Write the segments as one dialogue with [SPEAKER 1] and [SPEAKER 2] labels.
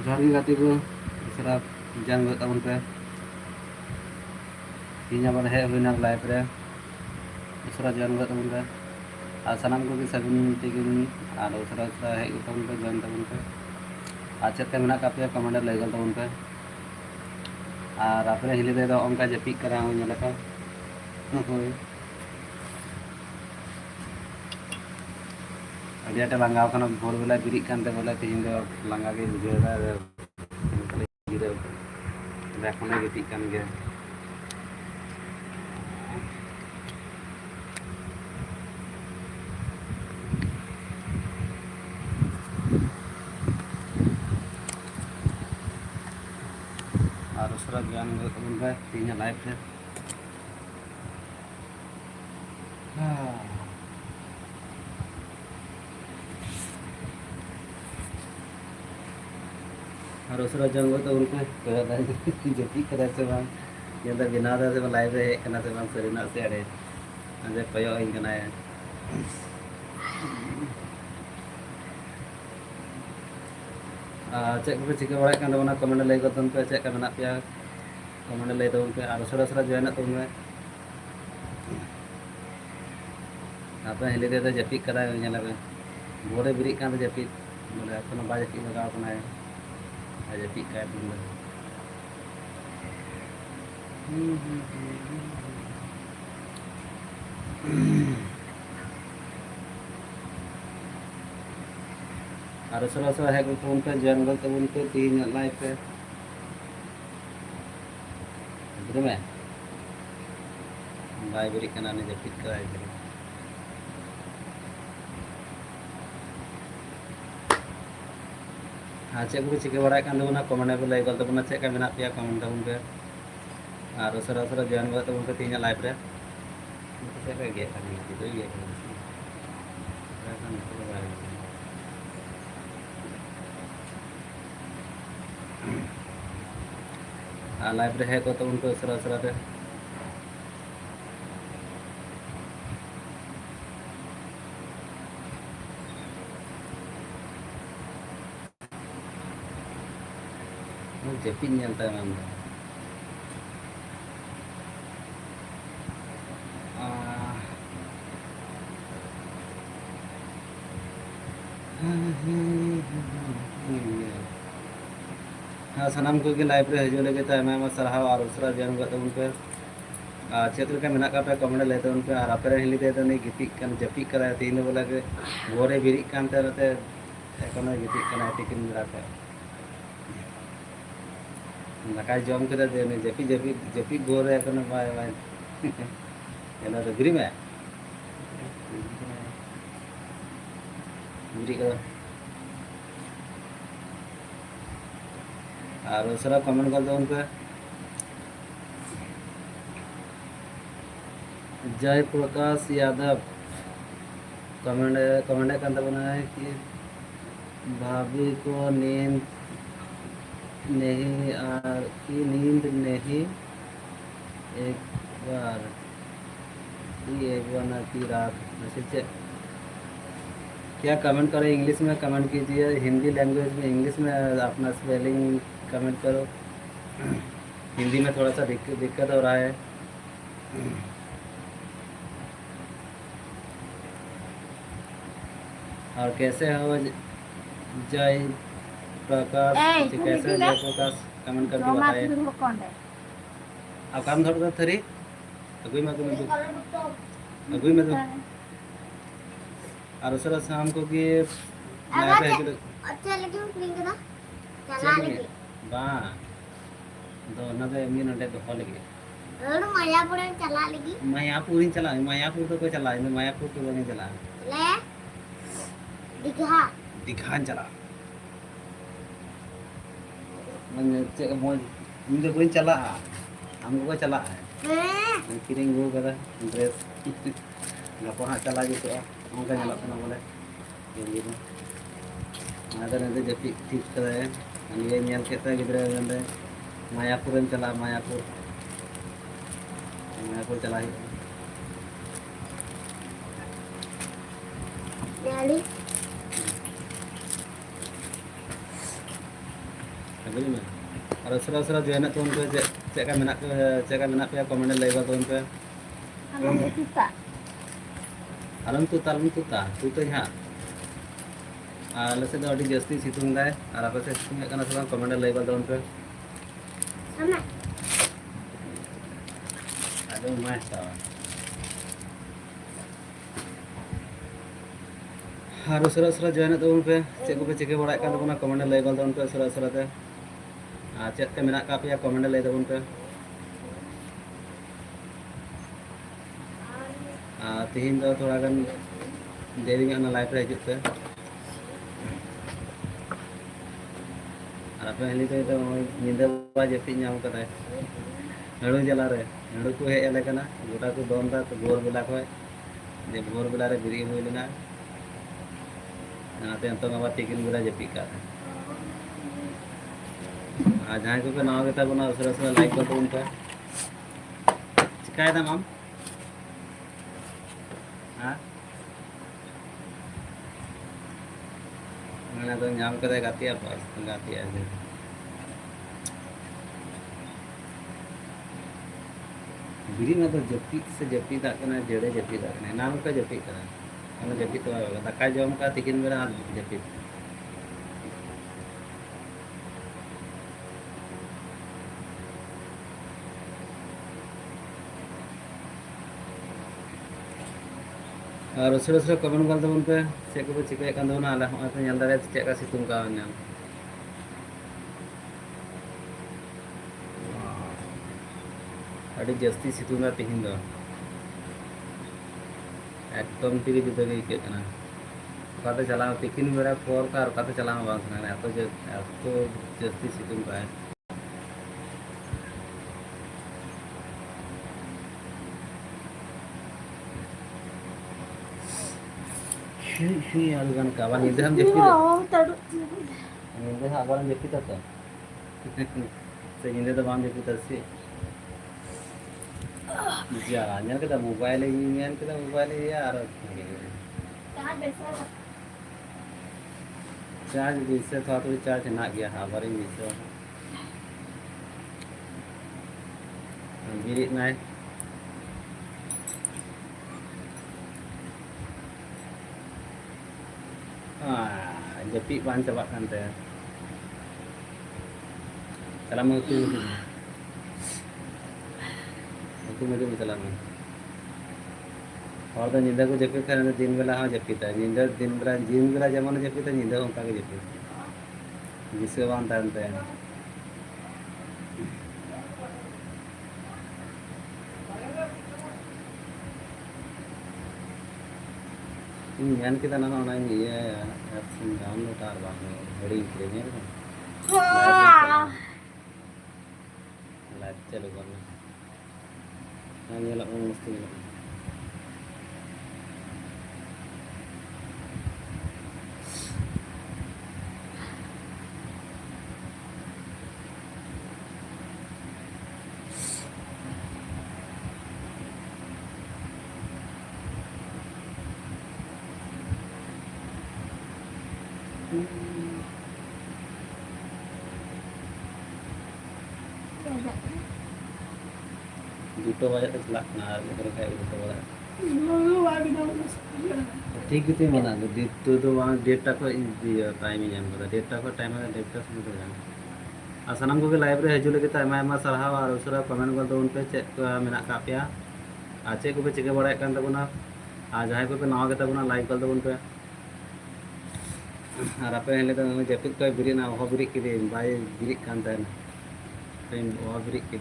[SPEAKER 1] जोहार गे गाते को सरा जान गो तबन पे तीन आबार हेज हुईना लाइव रे सरा जान गो तबन पे और सामान को सगुन तेगिन और उसरा उसरा हेज तबन पे जॉइन तबन पे और चेक मेना का पे कमेंट लैगल तबन पे और आपरे हिली दे दो उनका जपीक करा हूं नेला का होय अभी आटे लंगाव खाना भोर बेला बिरिक कानते बोले तीन दो लंगा के बुझेदा गिरे देखने गिटिक कान गे और उसरा ज्ञान गो तबन पे तीन लाइफ रे और उसरा जंगो तो उनके जपीक करे से बांग ये तो बिना दे से लाइव रे कना से बांग सरीना से अड़े अजे पयो इन कना है चेक को चिका बड़ा कांड बना कमेंट लay को तन पे चेक का मेना पे कमेंट लay तो उनके और उसरा उसरा जॉइन तो उनमें आप हिली दे जपीक करा नेला पे बोरे बिरिक कान जपीक बोले अपन बा जपीक लगा अपना है जपीक का तुम और उसरा उसरा है को फोन पे जॉइन गल तो उनके तीन लाइव पे इधर में बाय बिरिक काना ने जपीक करा है हाँ चेक को चिका बड़ा कान दबना कमेंट पे लay गल तबना चेक का मेना पे कमेंट तबन पे और उसरा उसरा जॉइन गल तबन पे तीन लाइव रे चेक का गे कान तो ये लाइव रे है को तबन पे उसरा उसरा रे जपीक नेलता है मैम हाँ सामान को लाइव रे हजू लगे तो आयमा साराव और उसरा जॉइन गो तबन पे चेक लेका मेना का पे कमेंट लay तो उन पे और आपरे हिली दे तो नहीं गिटिक कान जपीक करा तीन बोला के भोरे बिरिक कानते रहते एकोनो गिटिक काना टिकिन मेरा पे दाका जम के दे ने जपी जपी जपी भोरे एकोनो बाय बाय एना तो बिरी में बिरी का और उसरा कमेंट कर दो उन पे जय प्रकाश यादव कमेंट कमेंट करता बना है कि भाभी को नींद नहीं की नींद नहीं एक बार ना की रात वैसे क्या कमेंट करें इंग्लिश में कमेंट कीजिए हिंदी लैंग्वेज में इंग्लिश में अपना स्पेलिंग कमेंट करो हिंदी में थोड़ा सा दिक्कत हो रहा है और कैसे हो जय प्रकाश कैसे हो जय प्रकाश कमेंट करके बताइए अब काम थोड़ा थरी अगुई में तो और उसरा शाम को कि लाइव है कि अच्छा लगे क्लीन करा चला लगे बा दो ना दे मी नडे दो हॉल लगे और मायापुर चला लगी मायापुर तो कोई चला नहीं मायापुर तो नहीं चला ले दिखा चला मन चेक मोज मुझे कोई चला हमको को चला है किरिंग गो करा ड्रेस गपो हां चला जी तो उनका चला ना बोले ये आदर ने जपी ठीक करे ये नेल केता गिदरे गंदे मायापुर चला मायापुर चला ही बुझ में और उसरा उसरा जॉइन तो उनको चेका मेना पे कमेंट लई बा तो उनको आलम तुता तू तो यहाँ आले से तो अड़ी जस्ती सितुंग दाय और आपे से सितुंग करना सब कमेंट लई बा तो उनको अरे मैं और उसरा उसरा जॉइन तो उनको चेक को पे चिके बड़ा का तो कमेंट लई बा तो उनको उसरा उसरा ते चेक के मेना का पे कमेंट लई तो उनको तीन दो थोड़ा गन देरी में लाइफ रे हिजुत पे और अपने हली तो निंदा बा जपी नाम कदा नड़ू जला रे नड़ू को हे एले कना गोटा को दोन दा तो भोर बेला को जे भोर बेला रे बिरी हुई लेना नाते अंत में तिकिन बेला जपी का आ जहां को नाव गेता बना उसरा उसरा लाइक कर उन पे चिकाय दा माम हां मैंने तो नाम कदा गातिया पास गातिया है बिरी में तो जपी से जपी दा कना जेड़े जपी दा कना नाम का जपी कना अन जपी तो दाका जम का तिकिन बेला जपी और उसरा उसरा कमेंट कर दबन पे चेक को चिके कान दो ना आला हो तो ñal दारे चेक का सितुंग का नाम अड़ी जस्ती सितुंगा तिहिन दो एकदम तिरी जुदा गे के कना काते चला तिकिन बेरा पर का और काते चला बांग ना तो जस्ती सितुंग का है अलगन का बा निदे हम जपी निदे आबार जपी ता से निदे तो बांग जपी ता से जा ᱧᱮᱞ ᱠᱮᱫᱟ मोबाइल ᱧᱮᱞ ᱠᱮᱫᱟ मोबाइल यार चार्ज बीसे था तो चार्ज ना गया आबार बीसे बिरित नाय जपी बांग चबा कानते चला में उतु में चला में और तो निंदा को जपी कर दिन बेला हाँ जपीता निंदा दिन बेला जमन जपीता निंदा उनका के जपी जिसके बांग तानते ᱧᱮᱞ ᱠᱮᱫᱟ ᱱᱟ ᱚᱱᱟ ᱤᱭᱟᱹ ᱮᱯᱥ ᱰᱟᱣᱩᱱᱞᱳᱰ ᱟᱨ ᱵᱟᱝ ᱦᱤᱲᱤᱧ ᱠᱮᱫᱟ ᱧᱮᱞ लाइव चालू करना हाँ ñelok mesti ñelok दुटो बजे तक चला ना लेकर खाए दुटो बजे ठीक है मना तो वहाँ डेढ़ टा को टाइम ही जाम कदा डेढ़ टा को टाइम है डेढ़ टा समय तो जाम और सनम को लाइव रे हजू लगे आयमा आयमा सारहाव और उसरा कमेंट कर दो उन पे चेक मेना का पे आ चेक को पे चिके बड़ा कान तबना आ जहां को पे नाव के तबना लाइक कर दो उन पे और आपे हेले तो जपित को बिरी ना हो बिरी के बाय बिरी कान तन पेन हो बिरी के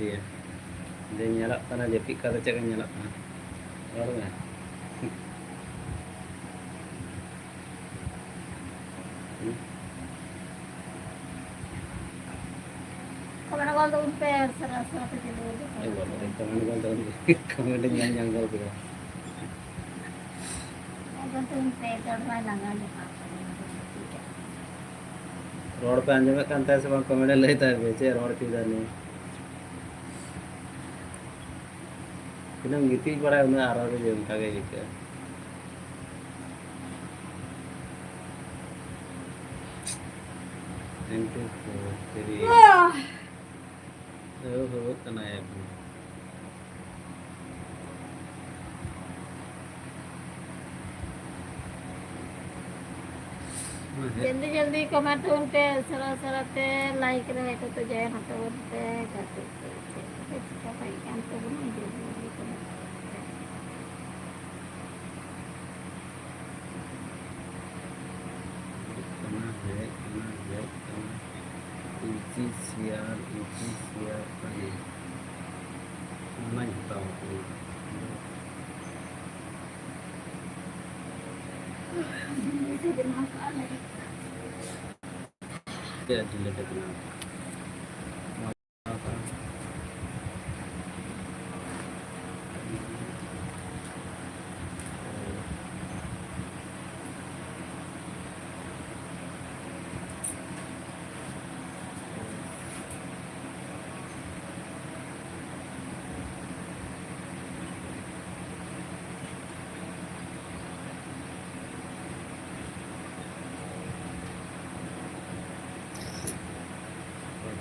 [SPEAKER 1] जे ñelak kana jepit ka cek ñelak kana और में
[SPEAKER 2] कमेंट कर दो उन पे सरा पे चलो
[SPEAKER 1] कमेंट yang gol gitu
[SPEAKER 2] अगर तुम पे चढ़वा लगा दे
[SPEAKER 1] रोड पे अंजमे कांता से बang कमेंट लेता है बेचे रोड तीदा नहीं किनम गिती बड़ा उन्हें आरा के जेम का गई के into 4 3 हो तना है
[SPEAKER 2] जल्दी जल्दी कमेंट उनते सरा सरा ते लाइक रहे तो जय हटो उनते करते इसका भाई काम तो नहीं जल्दी कमेंट
[SPEAKER 1] UGCR नहीं tahu
[SPEAKER 2] इसे दिमाग आ लगे
[SPEAKER 1] क्या रिलेटेड ना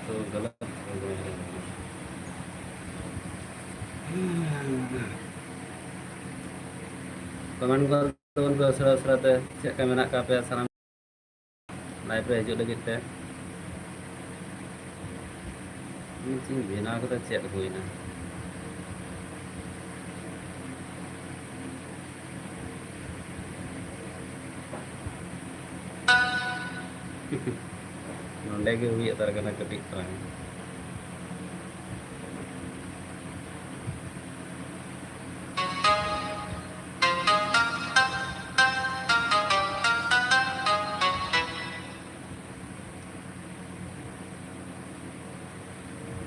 [SPEAKER 1] तो गलत हो गया कमेंट कर तो उनको असरा असरा ते चेक का मेना का पे सारा लाइव रे हिजु लगित ते चिंग बेना को चेक होइना नोंडे के हुई अतर कना कटी तरह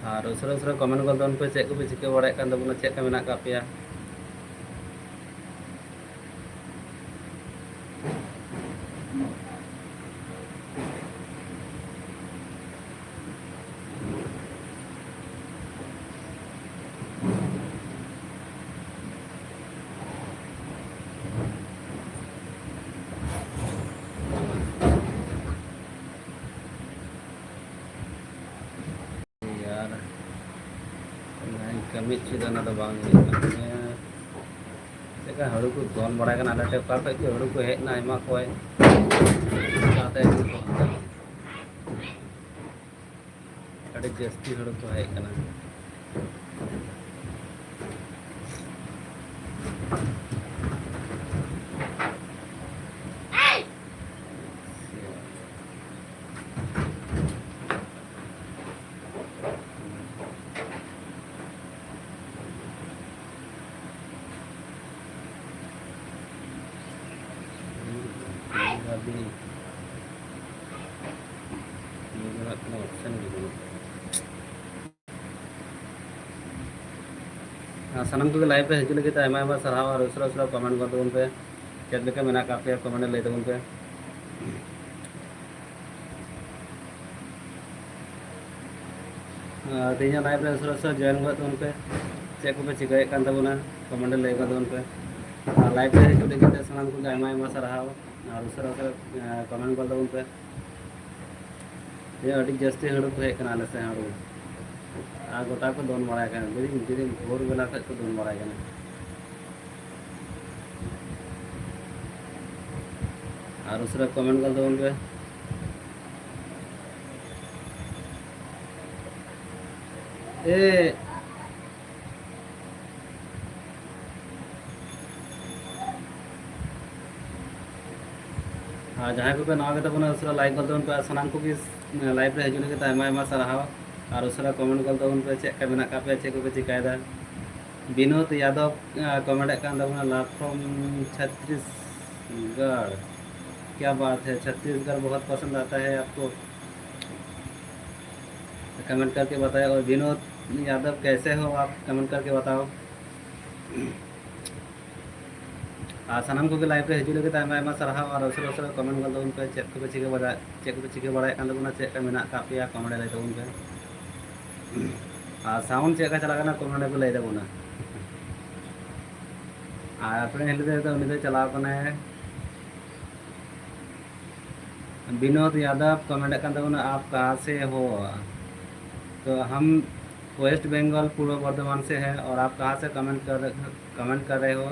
[SPEAKER 1] और उसरा उसरा कमेंट कर दोन पे चेक को पे चिके बड़ाय कान तबुना चेक का मेना का पेया kami sudah nada bang ini haru ku don bड़ा kan ada tepar पे कि haru ku है ना एमा कोई चाहते हैं कि अड़े जस्ती haru ku है करना अभी ये अपना ऑप्शन भी दो सनम को लाइव पे हिजु लगे तो आयमा आयमा सरहाव और उसरा उसरा कमेंट कर दो उन पे चेक लेके मेना काफी कमेंट ले दो उन पे तीन लाइव पे उसरा उसरा जॉइन कर दो उन पे चेक को पे चिकाए कान तबुना कमेंट ले कर दो उन पे लाइव पे हिजु लगे तो सनम को आयमा आयमा सरहाव और उसरा उसरा कमेंट कर दो उन पे ये अड़ी जस्ती हड़ू को हेक ना से हड़ू आ गोटा को दोन बड़ा है दिन भोर बेला तक को दोन बड़ा है और उसरा कमेंट कर दो उन पे ए जहाँ को नवा के तबना उसरा लाइक कर दो उन पे सनाम को भी लाइव रे हिजु लगे तो आयमा आयमा सरहाव और उसरा कमेंट कर दो उन पे चेक का मेना का पे चेक को चिकायदा विनोद यादव कमेंट कान तबना लाभ फ्रॉम छत्तीसगढ़ क्या बात है छत्तीसगढ़ बहुत पसंद आता है आपको कमेंट करके बताएं और विनोद यादव कैसे हो आप कमेंट करके बताओ सनम को लाइव रे हिजु लगे तो आयमा आयमा सरहाव और उसरा उसरा कमेंट कर दो उन पे चेक को चिके बड़ा कान तबना चेक का मेना का पे कमेंट ले दो उन पे साउंड चेक का चला करना कमेंट को ले दो ना अपने हेल्थ तो उन्हें चलाव करना है विनोद यादव कमेंट कर दो ना, आप कहाँ से हो? तो हम वेस्ट बंगाल पूर्व बर्धमान से हैं। और आप कहाँ से कमेंट कर रहे हो?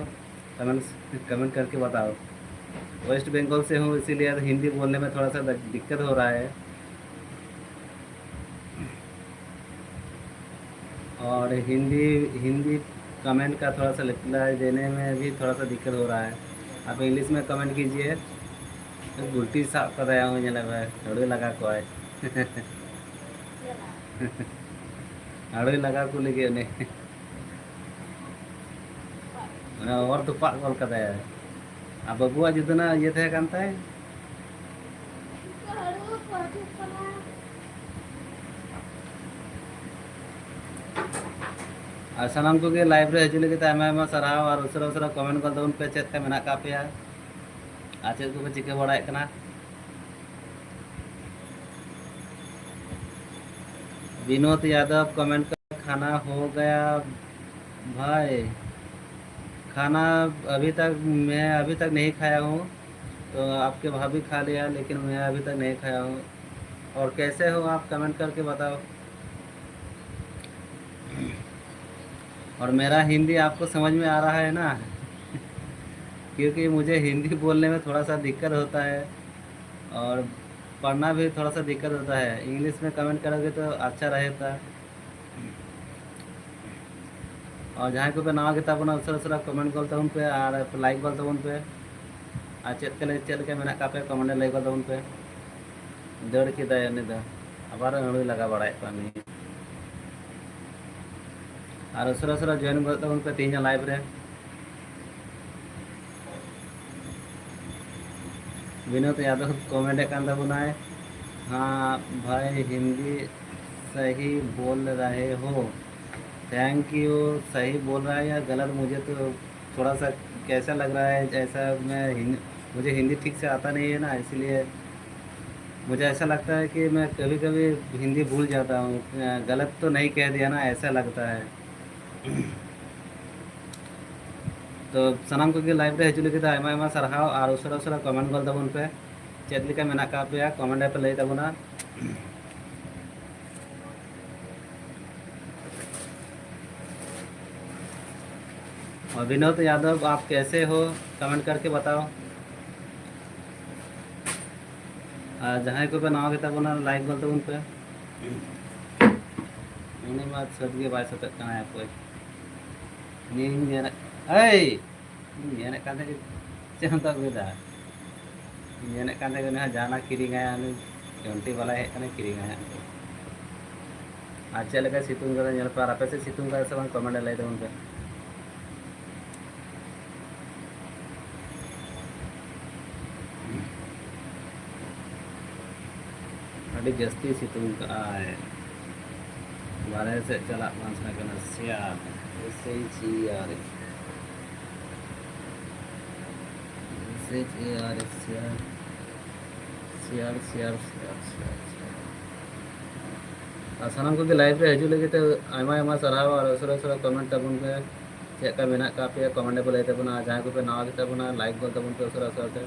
[SPEAKER 1] कमेंट करके बताओ। वेस्ट बंगाल से हूँ, इसीलिए हिंदी बोलने में थोड़ा सा दिक्कत हो रहा है। और हिंदी हिंदी कमेंट का थोड़ा सा रिप्लाई देने में भी थोड़ा सा दिक्कत हो रहा है। आप इंग्लिश में कमेंट कीजिए। गुलटी साफ कर रहा हूँ भाई, हड़े लगा को आए हड़े लगा को लेके उन्हें और तो पाक कॉल कर है। अब बबुआ जितना ये थे कानता है। और सामान को के लाइव रे हजू लगे आयमा साराव और उसरा उसरा कमेंट कर उन पे चेक का मेना का पे आज चेक को चिके बड़ा कना। विनोद यादव कमेंट कर, खाना हो गया भाई? खाना अभी तक नहीं खाया हूँ। तो आपके भाभी खा लिया, लेकिन मैं अभी तक नहीं खाया हूँ। और कैसे हो आप कमेंट करके बताओ। और मेरा हिंदी आपको समझ में आ रहा है ना? क्योंकि मुझे हिंदी बोलने में थोड़ा सा दिक्कत होता है और पढ़ना भी थोड़ा सा दिक्कत होता है। इंग्लिश में कमेंट करोगे तो अच्छा रहेगा। और जहाँ को पे नवा किताब बना उसरा उसरा कमेंट करते उन पे और लाइक करते उन पे और चेक के मेना का पे कमेंट लाइक करते उन पे दड़ की दाय ने दा आबार हड़ुई लगा बड़ाए पानी और उसरा उसरा जॉइन करते उन पे तीन लाइव रे। विनोद यादव कमेंट कान दबुनाए, हाँ भाई हिंदी सही बोल रहे हो। Thank you. सही बोल रहा है या गलत मुझे तो थोड़ा सा कैसा लग रहा है, ऐसा मुझे हिंदी ठीक से आता नहीं है ना, इसलिए मुझे ऐसा लगता है कि मैं कभी कभी हिंदी भूल जाता हूँ। गलत तो नहीं कह दिया ना, ऐसा लगता है। तो सनाम को लाइव रे हजू लगे आयमा आयमा सारहाव और उसरा उसरा कमेंट गल तबन पे चेक लेका मेना का पे कमेंट पे लई तबना। और विनोद यादव आप कैसे हो कमेंट करके बताओ। जहाँ को पे नवा के तबना लाइक गल तबन पे उन्हें बात सब के बात सतत कना है कोई नी ने ए ने कांदे के चंता गुदा ने कांदे के ना जाना किरी गया ने घंटी वाला है कने किरी गया। आज चले का सितुंग कर नेल पर आपे से सितुंग का सब कमेंट लाई दे उन पे। अभी जस्ती सितुंग का है बारे से चला मांस में कना सिया ऐसे ही छी यार ऐसे ही यार सिया सियार सियार सियार सियार सामान को लाइव रे हजू लगे तो आयमा आयमा साराव और उसरा उसरा कमेंट तबन पे चेक का मेना का पे कमेंट पे लई तबना जहाँ को पे नवा के तबना लाइक गल तबन पे उसरा उसरा ते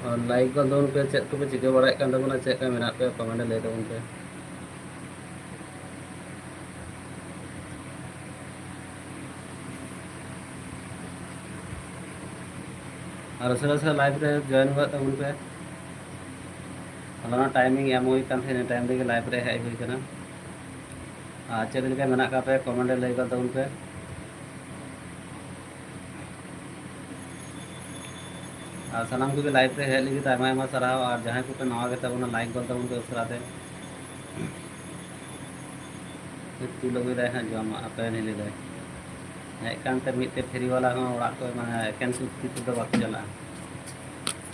[SPEAKER 1] और लाइक गल तबन पे चेक को पे चिके बड़ा कान तबना चेक का मेना पे कमेंट लई तबन पे। और उसरा उसरा लाइव रे जॉइन हुआ तबन पे हलाना टाइमिंग एम हुई कान थे टाइम रे लाइव रे हेज हुई कना चेक लेका मेना का पे कमेंट लई गल तबन पे। और सामान को लाइव रे हेज लगी आयमा आयमा साराव और जहाँ को पे नवा के तबना लाइक गल तबन पे उसरा ते तू लोग रहे हैं जो हम आप नहीं ले रहे एकांत मिट्टे फेरी वाला हो ओड़ा को माने एकान सुती तो बाकी चला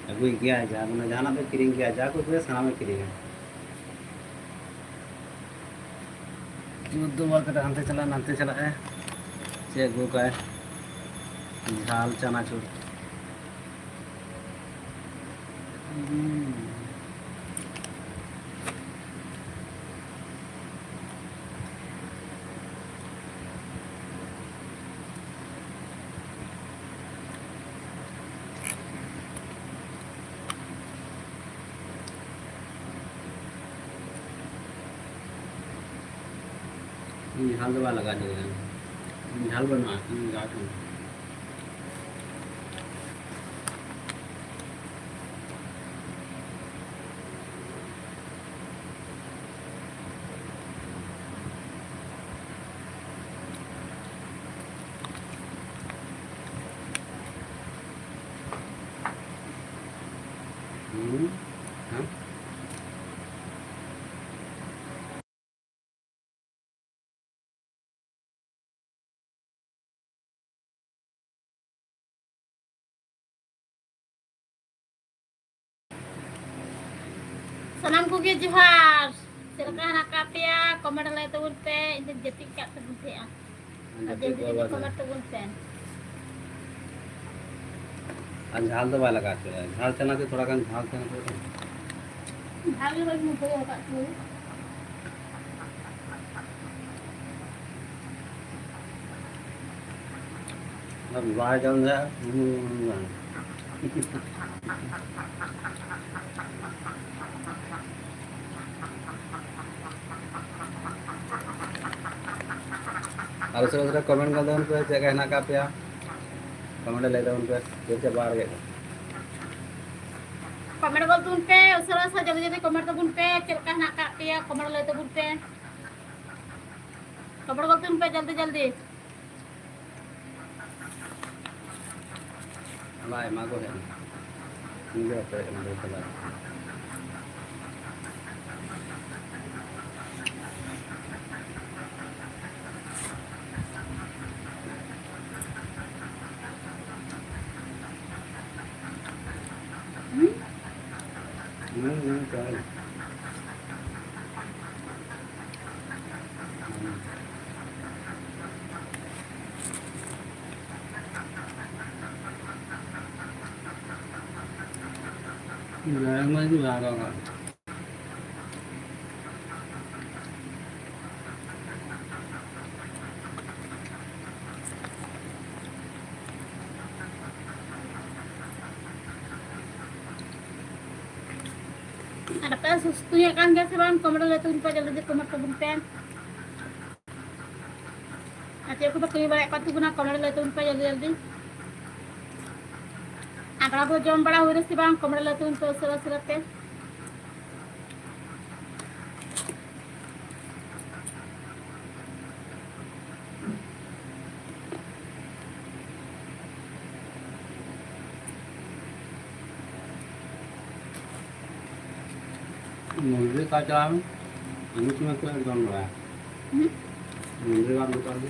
[SPEAKER 1] अगुई गया जा माने जाना पे किरिंग गया जा को पे साना में किरिंग जो दो बार कटा हंते चला है से गो का है झाल चनाचूर झाल दबा लगा दिया झाल बनवा घाट में हाँ
[SPEAKER 2] Salam kugi Johar. Silakan nakap ya, komen lay tawon pe, ini jadi kat tawon pe ah. Jadi komen tawon pe.
[SPEAKER 1] झाल दबा लगा के झाल चना के थोड़ा कन झाल चना के
[SPEAKER 2] Hari lagi mau bayar kat tu.
[SPEAKER 1] अब बाहर जाऊंगा और दूसरा कमेंट कर दो उन पे क्या कहना का पे कमेंट ले दो उन पे फिर से बाहर गए
[SPEAKER 2] Komen gol tawon pe, usara sa jadi komen tawon pe, silakan nakap ya, komen lay tawon pe. Komen gol tawon pe jaldi.
[SPEAKER 1] हमारा मागो है मुझे आता है हमारे चला चल मैं भी आ रहा हूँ
[SPEAKER 2] Ada pe sustu ya kan guys, bang, komen lay tawon pe jaldi komen tawon pe. Nanti aku bakal balik patu guna komen lay tawon pe jaldi. Apa aku jom bala huris si bang, komen lay tawon pe usara pe.
[SPEAKER 1] मुझे का चला में English में क्या don रहा है मुझे का बता दो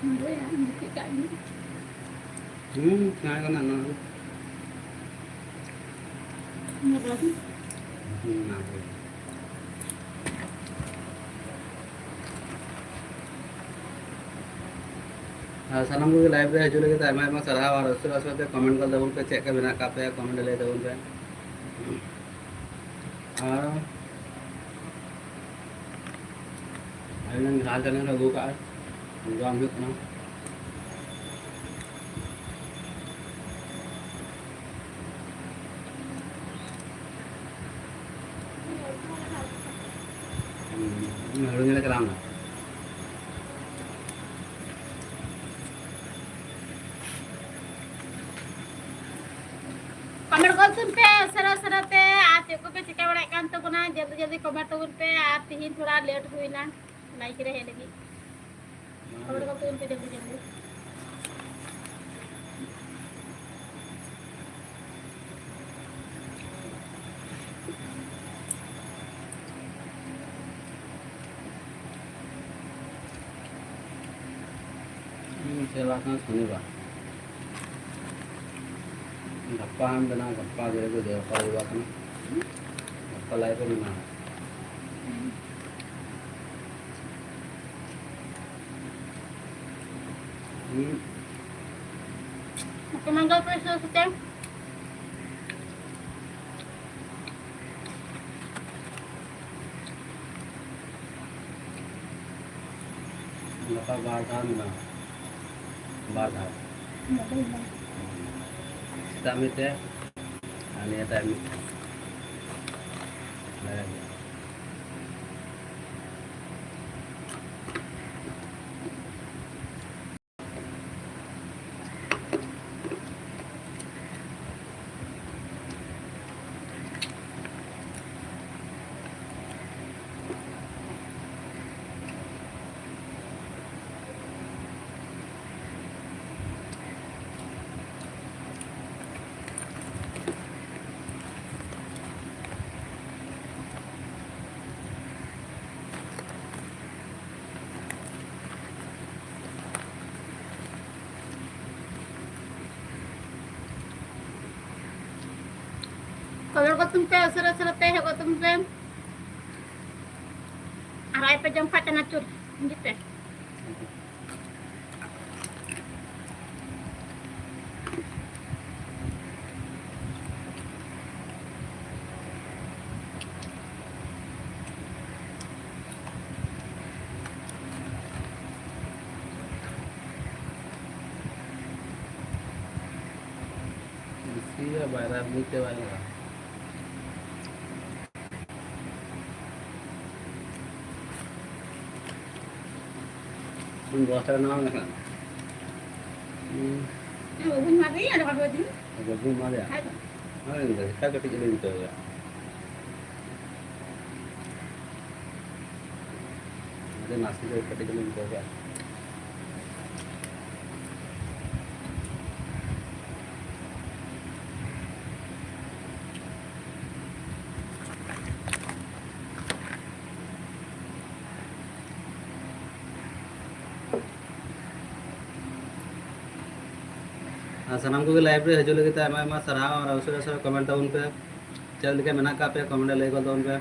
[SPEAKER 2] Mudah ya, mesti kayak ini.
[SPEAKER 1] क्या करना ना
[SPEAKER 2] Mudah lagi.
[SPEAKER 1] ना सालाम को लाइव रे हजू लगे आयमा सरहा और उसके बाद कमेंट कर देबो पे चेक के बिना का पे कमेंट ले देबो पे और आइलन झाल चने लगो का जॉम हुत ना हड़ू ले करांगा
[SPEAKER 2] Komen gol tawon pe, usara pe, आज को पे चिका बड़ा kan तो गुना जल्दी komen tawon pe, आज तीन थोड़ा लेट हुई ना, लाइक रहे लगी. Komen gol tawon pe जल्दी.
[SPEAKER 1] सेवा का सुनेगा गप्पा हम बना गप्पा दे को दे का हुआ kan गप्पा लाए को ना
[SPEAKER 2] Makan mangga apa sih?
[SPEAKER 1] Napa badan na badan. Kami teh, ani tadi.
[SPEAKER 2] Kalau kau tumpe, seret-seret teh kau tumpe. Arai pe jam 4 nacur. Gitu.
[SPEAKER 1] Iya, bayar gitu bayar. Tunggu asal nama kan.
[SPEAKER 2] Bukan mati ada apa tu?
[SPEAKER 1] Agak belum ada. Ada enggak? Kita ketik itu ya. Ada nasi itu ketik itu ya. सनम को live रे हजू लगे आमा सराह और अवसर अवसर comment तब पे चल लेके मेना का पे कमेंट लय को तब पे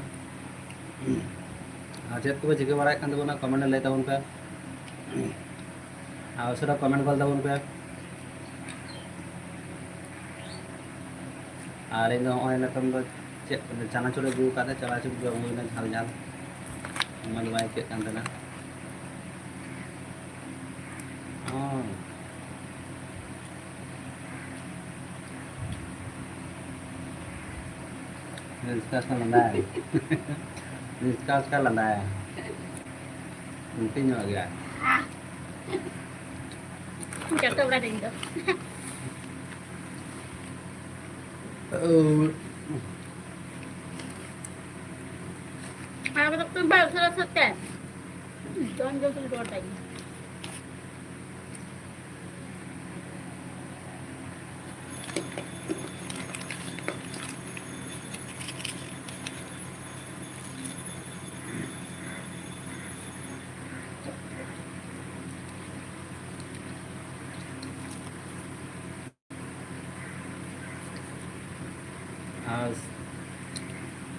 [SPEAKER 1] चेक को चिके बड़ा खान तब कमेंट लय तब पे अवसर कमेंट कल तब पे और इन नतम चना चुरे गु का चला चुप जम झाल झाल मन बाय के Discuss ka lang dahil. Discuss ka lang dahil. Mungkin nyo agad.
[SPEAKER 2] Jatuh berada itu. Aku tak tumbal selesai. Jangan jauh dari luar tadi.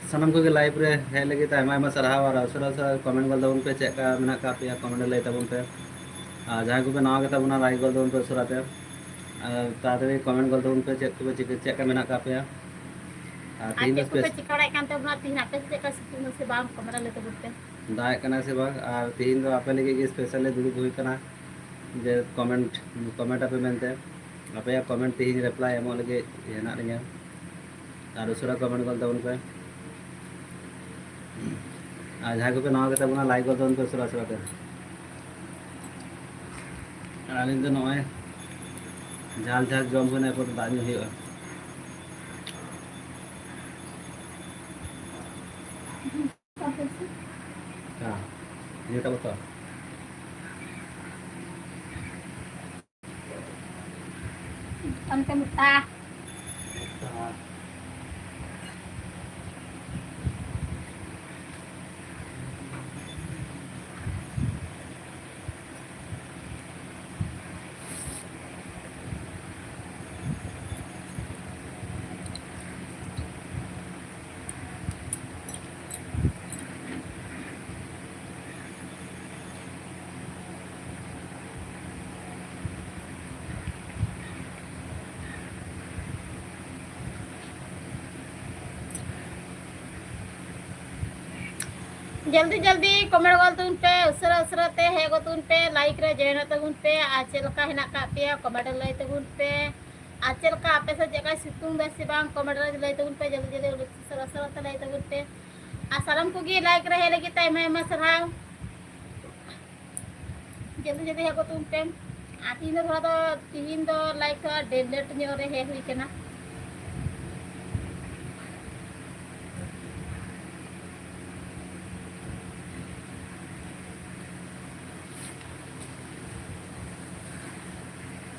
[SPEAKER 2] सनम को लाइव रे है लगे आयमा साराव और अवसर अवसर कमेंट कर तबन पे चेक मेना का पे कमेंट लय तबन पे जहाँ को नवा के तबना लाइक कर तबन पे सुराते ताते कमेंट कर तबन पे चेक मेना का पे तीन स्पेस चिकड़ाय कान तबना तीन आपे चेक सितुंग से बाम कमेंट लय तबन पे दाय कना से बा और तीन दो आपे लगे स्पेशल दुड़ुब हुई कना जे कमेंट आपे मेनते आपे कमेंट तीन रिप्लाई एमो लगे हेना रिया और उसरा कमेंट कर तबन पे जहाँ को नवा के तबना लाइक कर तबन पे उसरा उसरा पे आलिन तो नय झाल झाल जम होने पर दानी हुआ এটা কথা Tante muta.
[SPEAKER 3] जल्दी जल्दी कमेंट गोल तुन पे उसरा उसरा ते हे गो तुन पे लाइक रे जॉइन तगुन पे आचल का हिना का पे कमेंट लय तगुन पे आचल का आपे से जगह सितुंग बेसे बांग कमेंट रे लय तगुन पे जल्दी जल्दी उसरा उसरा ते लय तगुन पे आसाराम को गी लाइक रे लगी ताई मैं सरहाव जल्दी जल्दी हे गो तुन पे आती ने थोड़ा तो तीन दो लाइक डेलेट न्योरे हे हुई केना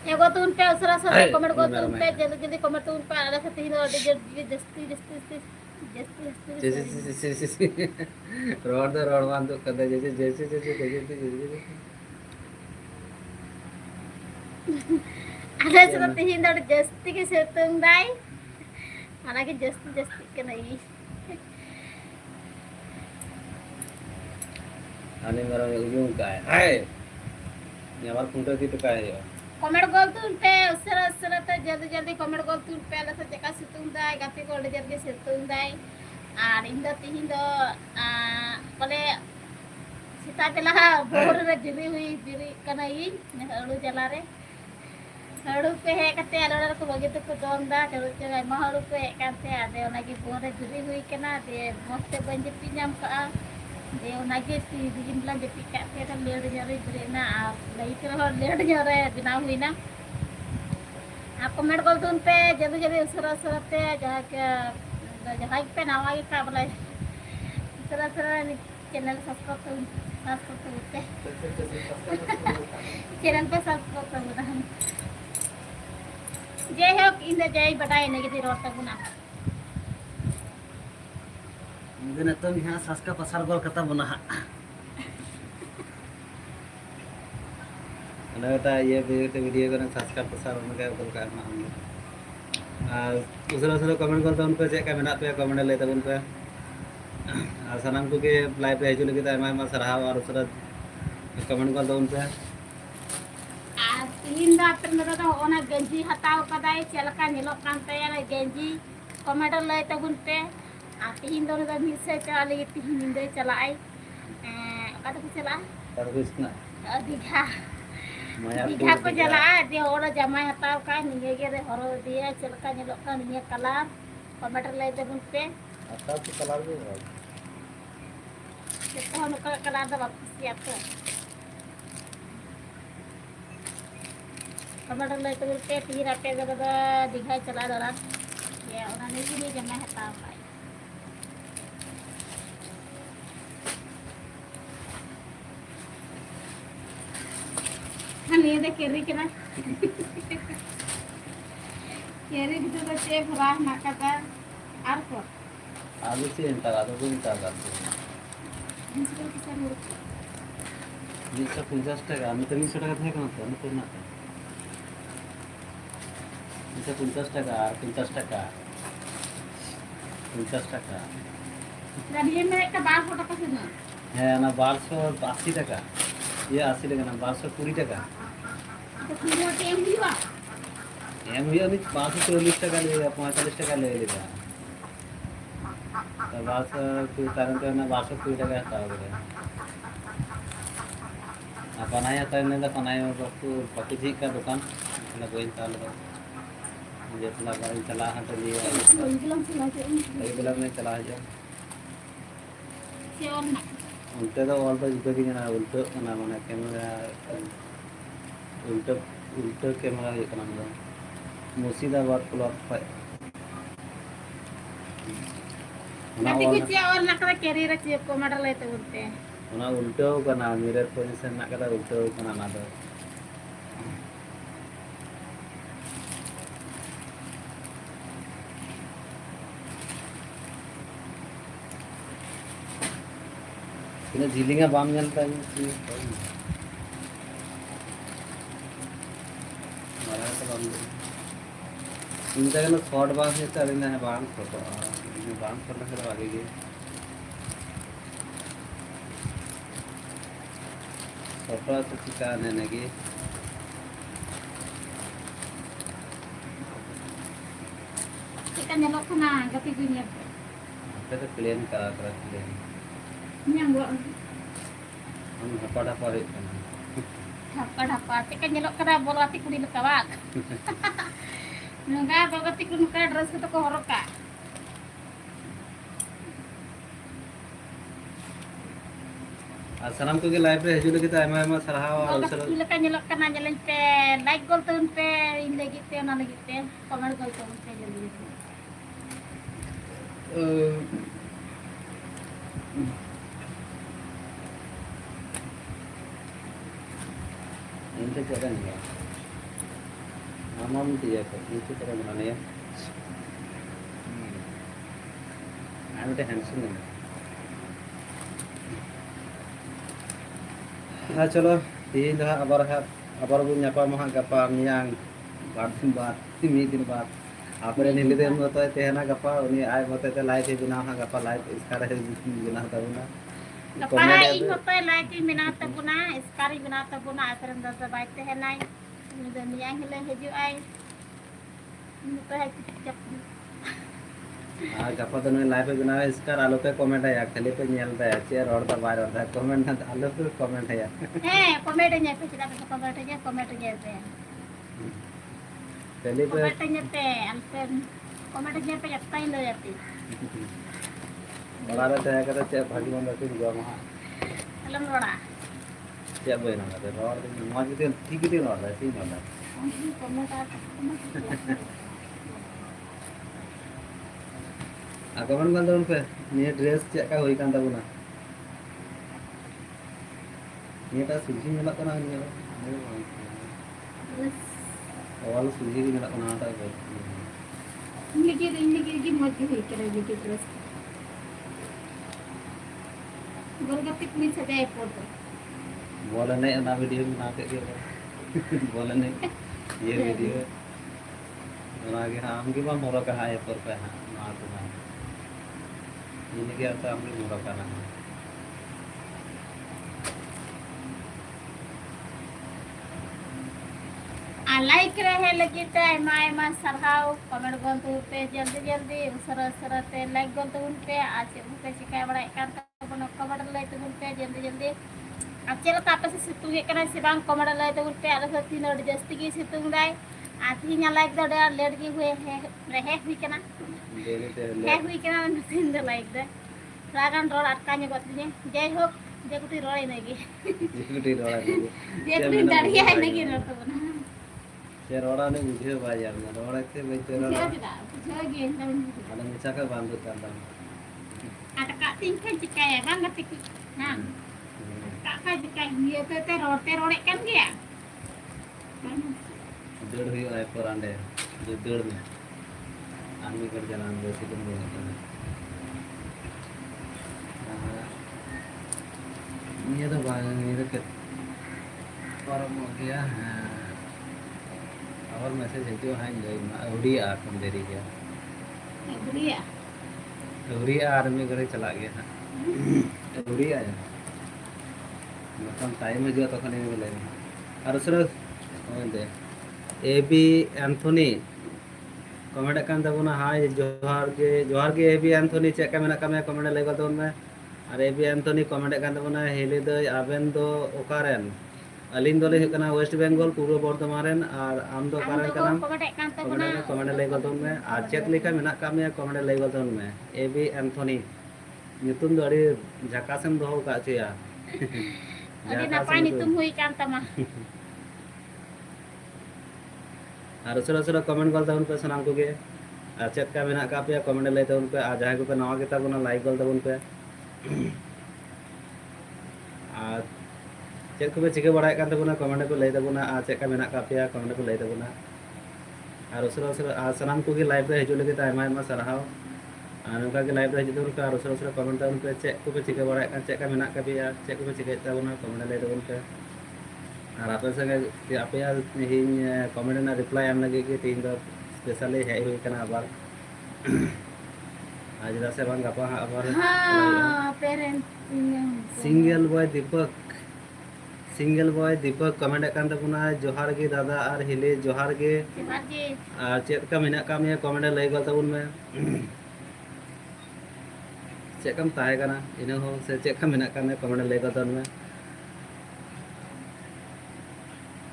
[SPEAKER 3] एगो तुन पे उसरा उसरा कमेंट गो तुन पे जल्दी जल्दी कमेंट तुन पे आला से तीन और जस्ती
[SPEAKER 2] रोड मान तो कदा जैसे जैसे जैसे जैसे
[SPEAKER 3] आला से तीन और जस्ती के सेतुंग दाई आला के जस्ती जस्ती के नहीं
[SPEAKER 2] आने मेरा यूं का है ये हमारा फोटो की तो का है
[SPEAKER 3] कमेंट गोल तुन पे उसरा उसरा तो जल्दी जल्दी कमेंट गोल तुन पे आला से जका सेतुंग दाई गाते को जल्दी सेतुंग दाई और इन दो तीन दो बोले सीता बेला भोर रे दिरी हुई दिरी कनाई हड़ू जला रे हड़ू पे है कते आलोर को बगे तो को दोंदा चलो चलो मा हड़ू पे काते आदे ओनागी भोर रे दिरी हुई कना दे मस्ते बंजे पिजाम का दे ओनागी ती दिन ला जपी काते रे लेड जरे दिरेना लई कर लेड जरे बिना हुई ना आप कमेंट गोल तुन पे जल्दी जल्दी उसरा उसरा ते जहां के जहाँ पे नावा के का बोला तरह तरह चैनल सब्सक्राइब करते चैनल पे सब्सक्राइब करना हम जय हो इन जय बताए नहीं कि रोड तक बुना
[SPEAKER 1] दिन तो यहाँ सासका पसार गोल कता बना
[SPEAKER 2] अनगता ये वीडियो को सब्सक्राइब पसार उनके बोल का हम उसरा उसरा कमेंट करते उन पे चेक का मेना पे कमेंट ले तब उन पे और सनम को के लाइव पे हिजू लगे तो सरहाव और उसरा कमेंट करते उन पे
[SPEAKER 3] तीन दा पे मेरा तो ओना गंजी हटाओ कदाई चलका नीलो कान पे यार गंजी कमेंट ले तब उन पे आ तीन दो दा मिल से चला ले तीन दिन चला आई का तो चला
[SPEAKER 2] कृष्णा
[SPEAKER 3] दीघा दीघा को जला दे और जमाई हटाओ का निगे के रे हरो दिया चलका नीलो का निगे कलर कमेंट ले तब उन पे
[SPEAKER 2] अच्छा तो कलर भी है
[SPEAKER 3] तो हम कलर दा वापस या तो कमेंट ले तब उन पे तीन पे दा दीघा चला दरा ये उन्होंने भी नहीं जमाई हटाओ का हम ये दे केरी के ना केरी भी तो बच्चे भरा ना का आर को
[SPEAKER 2] आलू से इंता का तो कोई इंता का
[SPEAKER 3] इंस्टॉल के साथ
[SPEAKER 2] 250 টাকা আমি তো 200 টাকা থেকে না তো না 250 টাকা আর 50 টাকা 50 টাকা
[SPEAKER 3] गाड़ी में एक बार फोटो का सुनो
[SPEAKER 2] হ্যাঁ না 1280 টাকা ये 80 টাকা না 1220 টাকা
[SPEAKER 3] तो फिर वो टेम हुआ
[SPEAKER 2] एम भी अभी 1240 টাকা ले 45 টাকা ले लेगा तो 1200 कारण तो ना 1220 টাকা आता होगा पनाई आता है ना पनाई में पक्की जी का दुकान मतलब वही साल का जितना गाड़ी चला है तो लिए कई ब्लॉक में चला है जो उल्टे तो ऑल तो जुटे की जना उल्टे ना माने कैमरा उल्टे उल्टे कैमरा ये करना मतलब मुर्शिदाबाद ब्लॉक पे
[SPEAKER 3] गाड़ी कुछ और नकरा कैरी रखिए को मॉडल लेते बोलते हैं
[SPEAKER 2] ना उल्टे हो करना मिरर पोजीशन ना करा उल्टे हो करना ना दो इन्हें झीलिंगा बाम जानता है मारा तो बाम इनका ना शॉर्ट बाम है तो अभी ना है बाम फोटो बाम करना फिर आगे गए फोटो तो चिका ने नगी
[SPEAKER 3] kita nyelok kena gati dunia
[SPEAKER 2] apa तो प्लेन करा करा प्लेन
[SPEAKER 3] Yang gua
[SPEAKER 2] हम हपा ढपा हुई करना
[SPEAKER 3] dhapa cek kan nyelok kena bola hati kuning kawak. Nungga bola hati kuning kawak dress kita kohorok ka.
[SPEAKER 2] और सनम को के लाइव रे हजू लगे तो एमा एमा सरहाव और
[SPEAKER 3] Bola
[SPEAKER 2] उसर
[SPEAKER 3] hati lekan nyelok kena jalan pe like gol turun pe ini lagi pe ona lagi pe comment gol turun pe jadi.
[SPEAKER 2] इंटे क्या नहीं है आमाम दिया को इंटे तरह बनाने है आई बेटे हैंडसम है हाँ चलो तीन dah abar bu nyapa mah gapa miang दिन बाद आपरे नीले दिन में तो तेहना गपा उनी आय होते ते लाइव बिना हा गपा लाइव इसका रहे बिना तबना
[SPEAKER 3] Kapara ing hotel like minata puna sekali minata puna asaran dasa baik teh nai. Dan yang hilang haju ai. Ini teh cep.
[SPEAKER 2] आ गपा तो लाइव बिना इसका आलो पे कमेंट है खाली पे नेल दे चेयर और दा बाहर और दा कमेंट ना आलो पे कमेंट है
[SPEAKER 3] Comment nya pe kita pe comment nya pe.
[SPEAKER 2] पहले पे
[SPEAKER 3] Comment nya pe alpen comment nya pe yatain lo yati.
[SPEAKER 2] बड़ा रहता है कहता चे भागी बंद करके गया वहां
[SPEAKER 3] Alam roda.
[SPEAKER 2] चे बना रहता है और मौज के ठीक ही ना रहता है ठीक ना
[SPEAKER 3] Comment
[SPEAKER 2] आ कमेंट कर दो उन पे ये ड्रेस चे का होई कान तबना ये ता सुजी मिला कना ये और सुजी की मिला कना ता
[SPEAKER 3] ini lagi mau jadi kira gitu terus. Golgapit min sa day photo.
[SPEAKER 2] बोला नहीं ना वीडियो बना के दिया बोला नहीं ये वीडियो बना के हाँ हम की बात मोरा कहा है पर पे हाँ ना तो ना ये क्या था हम मोरा कहा है
[SPEAKER 3] Like रहे लगी ते माय मा सरहाव कमेंट गन तो पे जल्दी उसरा ते like गन तो उन पे आज पे चिकाय बड़ा kan बनो कमेंट ले तो उन पे जल्दी acel apa sih situng kena si bang comment ले तो उन पे अलग से तीन और जस्ती की सितुंग दाई आती nya like दा डा लेट की हुए है रहे हुई कना है हुई कना तीन दा like दा रागन रोड अटकाने बतने जय हो जे कुटी रोई नेगी जे कुटी दाढ़िया है नेगी रो तो बना
[SPEAKER 2] ये रोड़ा ने बुझे भाई यार ना रोड़ा के भाई तेरा
[SPEAKER 3] Lagi,
[SPEAKER 2] ada bisa ke bantu kan
[SPEAKER 3] ada kak tingkat jika ya bang ketik, nah kak jika dia teror kan dia,
[SPEAKER 2] डेढ़ हुई है पर अंडे जो डेढ़ में आदमी कर जाना वैसे तुम बोलते ये तो के पर हो गया और मैसेज है जो है उड़िया कम देरी गया
[SPEAKER 3] dia,
[SPEAKER 2] उड़िया आर्मी घर चला गया है उड़िया है मतलब टाइम है जो तो खाने में मिलेगा और उसरे दे AB Anthony comment kan tabuna hi जोहार के एबी एंथोनी चेक का मेना कमे कमेंट लेगा तो उनमें और AB Anthony comment kan tabuna हेले दो आबेन दो ओकारेन अलिन दोले हुकना वेस्ट बंगाल पूर्व बर्धमान और आम दो कारण कना कमेंट लेगा तो उनमें और चेक लेखा मेना कमे कमेंट लेगा तो उनमें AB Anthony nyutum do ari jakasem doho ka cia
[SPEAKER 3] Jadi napain itu hui kan tama,
[SPEAKER 2] और उसरा कमेंट गलता उन पे सनाम को के चेक का मेना का पे कमेंट लेते उन पे आ जाए को पे नवा के तब ना लाइक गलता उन पे आ चेक को पे चिके बड़ा kan तबना कमेंट पे लेते बुना आ चेक का मेना का पे कमेंट पे लेते बुना और उसरा सनाम को के लाइव पे हिजु लगे टाइम आइमा सरहाव और उनका के लाइव पे हिजु उनका और उसरा कमेंट उन पे चेक को पे चिके बड़ा kan चेक का मेना का पे चेक को पे चिके तबना कमेंट लेते उन पे और आप संगे आप हिंग कमेंट ना रिप्लाई एम लगे कि तीन दो स्पेशली हेज हुई कना आबार आज से बंग गपा आबार
[SPEAKER 3] हाँ parent
[SPEAKER 2] single boy Deepak comment kan tabuna जोहार के दादा और हिले जोहार के और चेक का मेना का में कमेंट लई गल तबुन में चेकम ताहे कना इन हो से चेक मेना काने कमेंट ले का में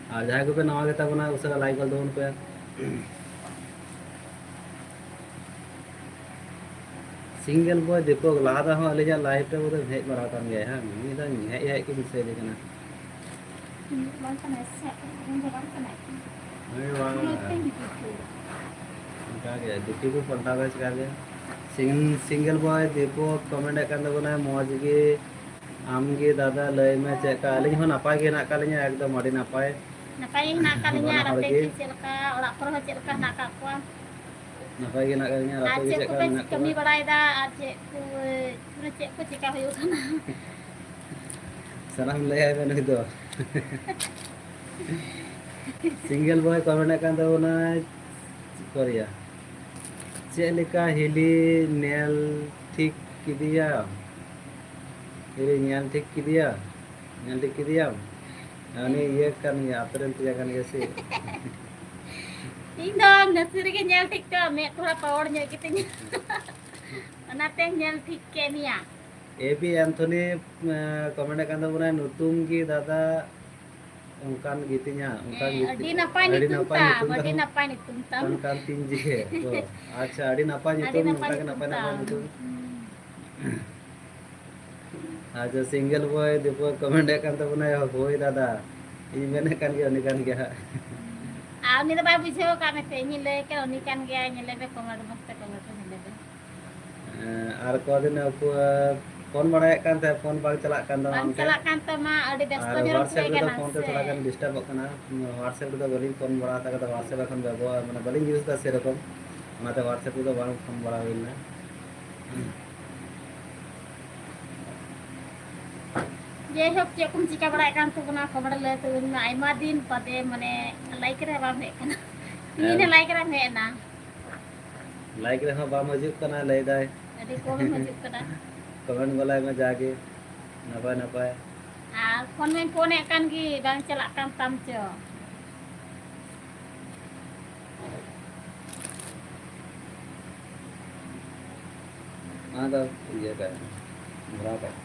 [SPEAKER 2] और जहाँ को पे नवा गेता बना उसका लाइक कर दो उन पे सिंगल बॉय दीपक लहादा हो अलिजा लाइव पे वो हेज बड़ा काम गया है मी दा हे के विषय दे कना
[SPEAKER 3] bang kana se bang kana
[SPEAKER 2] अरे वाह का के दिखी को पलटा बेच का के सिंगल बॉय दीपक कमेंट कर दो बना मौज के आम के दादा लय में चेक का अलिज हो नापाय के ना का लिया एकदम अड़ी नापाय
[SPEAKER 3] napai nak kalinya rape cilaka orak perho cilaka nak kakwa
[SPEAKER 2] नापाय के ना का लिया रात के
[SPEAKER 3] acek
[SPEAKER 2] चेक
[SPEAKER 3] ku
[SPEAKER 2] का
[SPEAKER 3] pe
[SPEAKER 2] ना
[SPEAKER 3] kami balai da acek ku cek ku cika huyu sana
[SPEAKER 2] सलाम ले आए मैंने तो सिंगल बॉय कमेंट कर दो ना कोरिया चेलिका हिली नेल ठीक किदिया हिली नेल ठीक किदिया नेल ठीक किदिया अनि ये kan ya apren tiya kan कैसे
[SPEAKER 3] ing dong nasir ke nyel tik to me thora power nya kitanya anate nyel tik ke nia
[SPEAKER 2] AB Anthony comment कर दो ना नुतुम की दादा उनकान गीतिnya उनकान
[SPEAKER 3] adi napai ni tumta adi napai ni tumta
[SPEAKER 2] उनकान tinggi तो अच्छा अड़ी नापा नितुम उनका नापा नापा नितुम आज सिंगल बॉय दीपक कमेंट कर दो ना होय दादा इन मैंने kan गया
[SPEAKER 3] आ ni da bai bujheo ka me te ni le ke oni kan gaya ni le be comment mast comment ni le
[SPEAKER 2] और कोदिन फोन बढ़ाए kan थे फोन बाग चला kan दो
[SPEAKER 3] bang chalak kan to ma adi besto ni rok
[SPEAKER 2] WhatsApp
[SPEAKER 3] ke
[SPEAKER 2] तो
[SPEAKER 3] na
[SPEAKER 2] phone तो थोड़ा kan disturb करना WhatsApp तो बलिंग फोन बढ़ा था तो व्हाट्सएप এখন ব্যবহার মানে বলিং ইউজ दा সেরকম আমাতে व्हाट्सएप তো বাং ফোন बढ़ा হইল না
[SPEAKER 3] ये सब चेक कुम चिका बड़ा kan to na खबर ले तो ना आइमा दिन पते मने लाइक रे बा me kana ni ne like ra me na
[SPEAKER 2] like रे बा मौजूद करना ले दाय
[SPEAKER 3] adi ko me majuk kana
[SPEAKER 2] comment वाला में जाके नपाय नपाय
[SPEAKER 3] आ फोन में phone kan gi bang chalak kan tam cho
[SPEAKER 2] हां तो ये का बड़ा का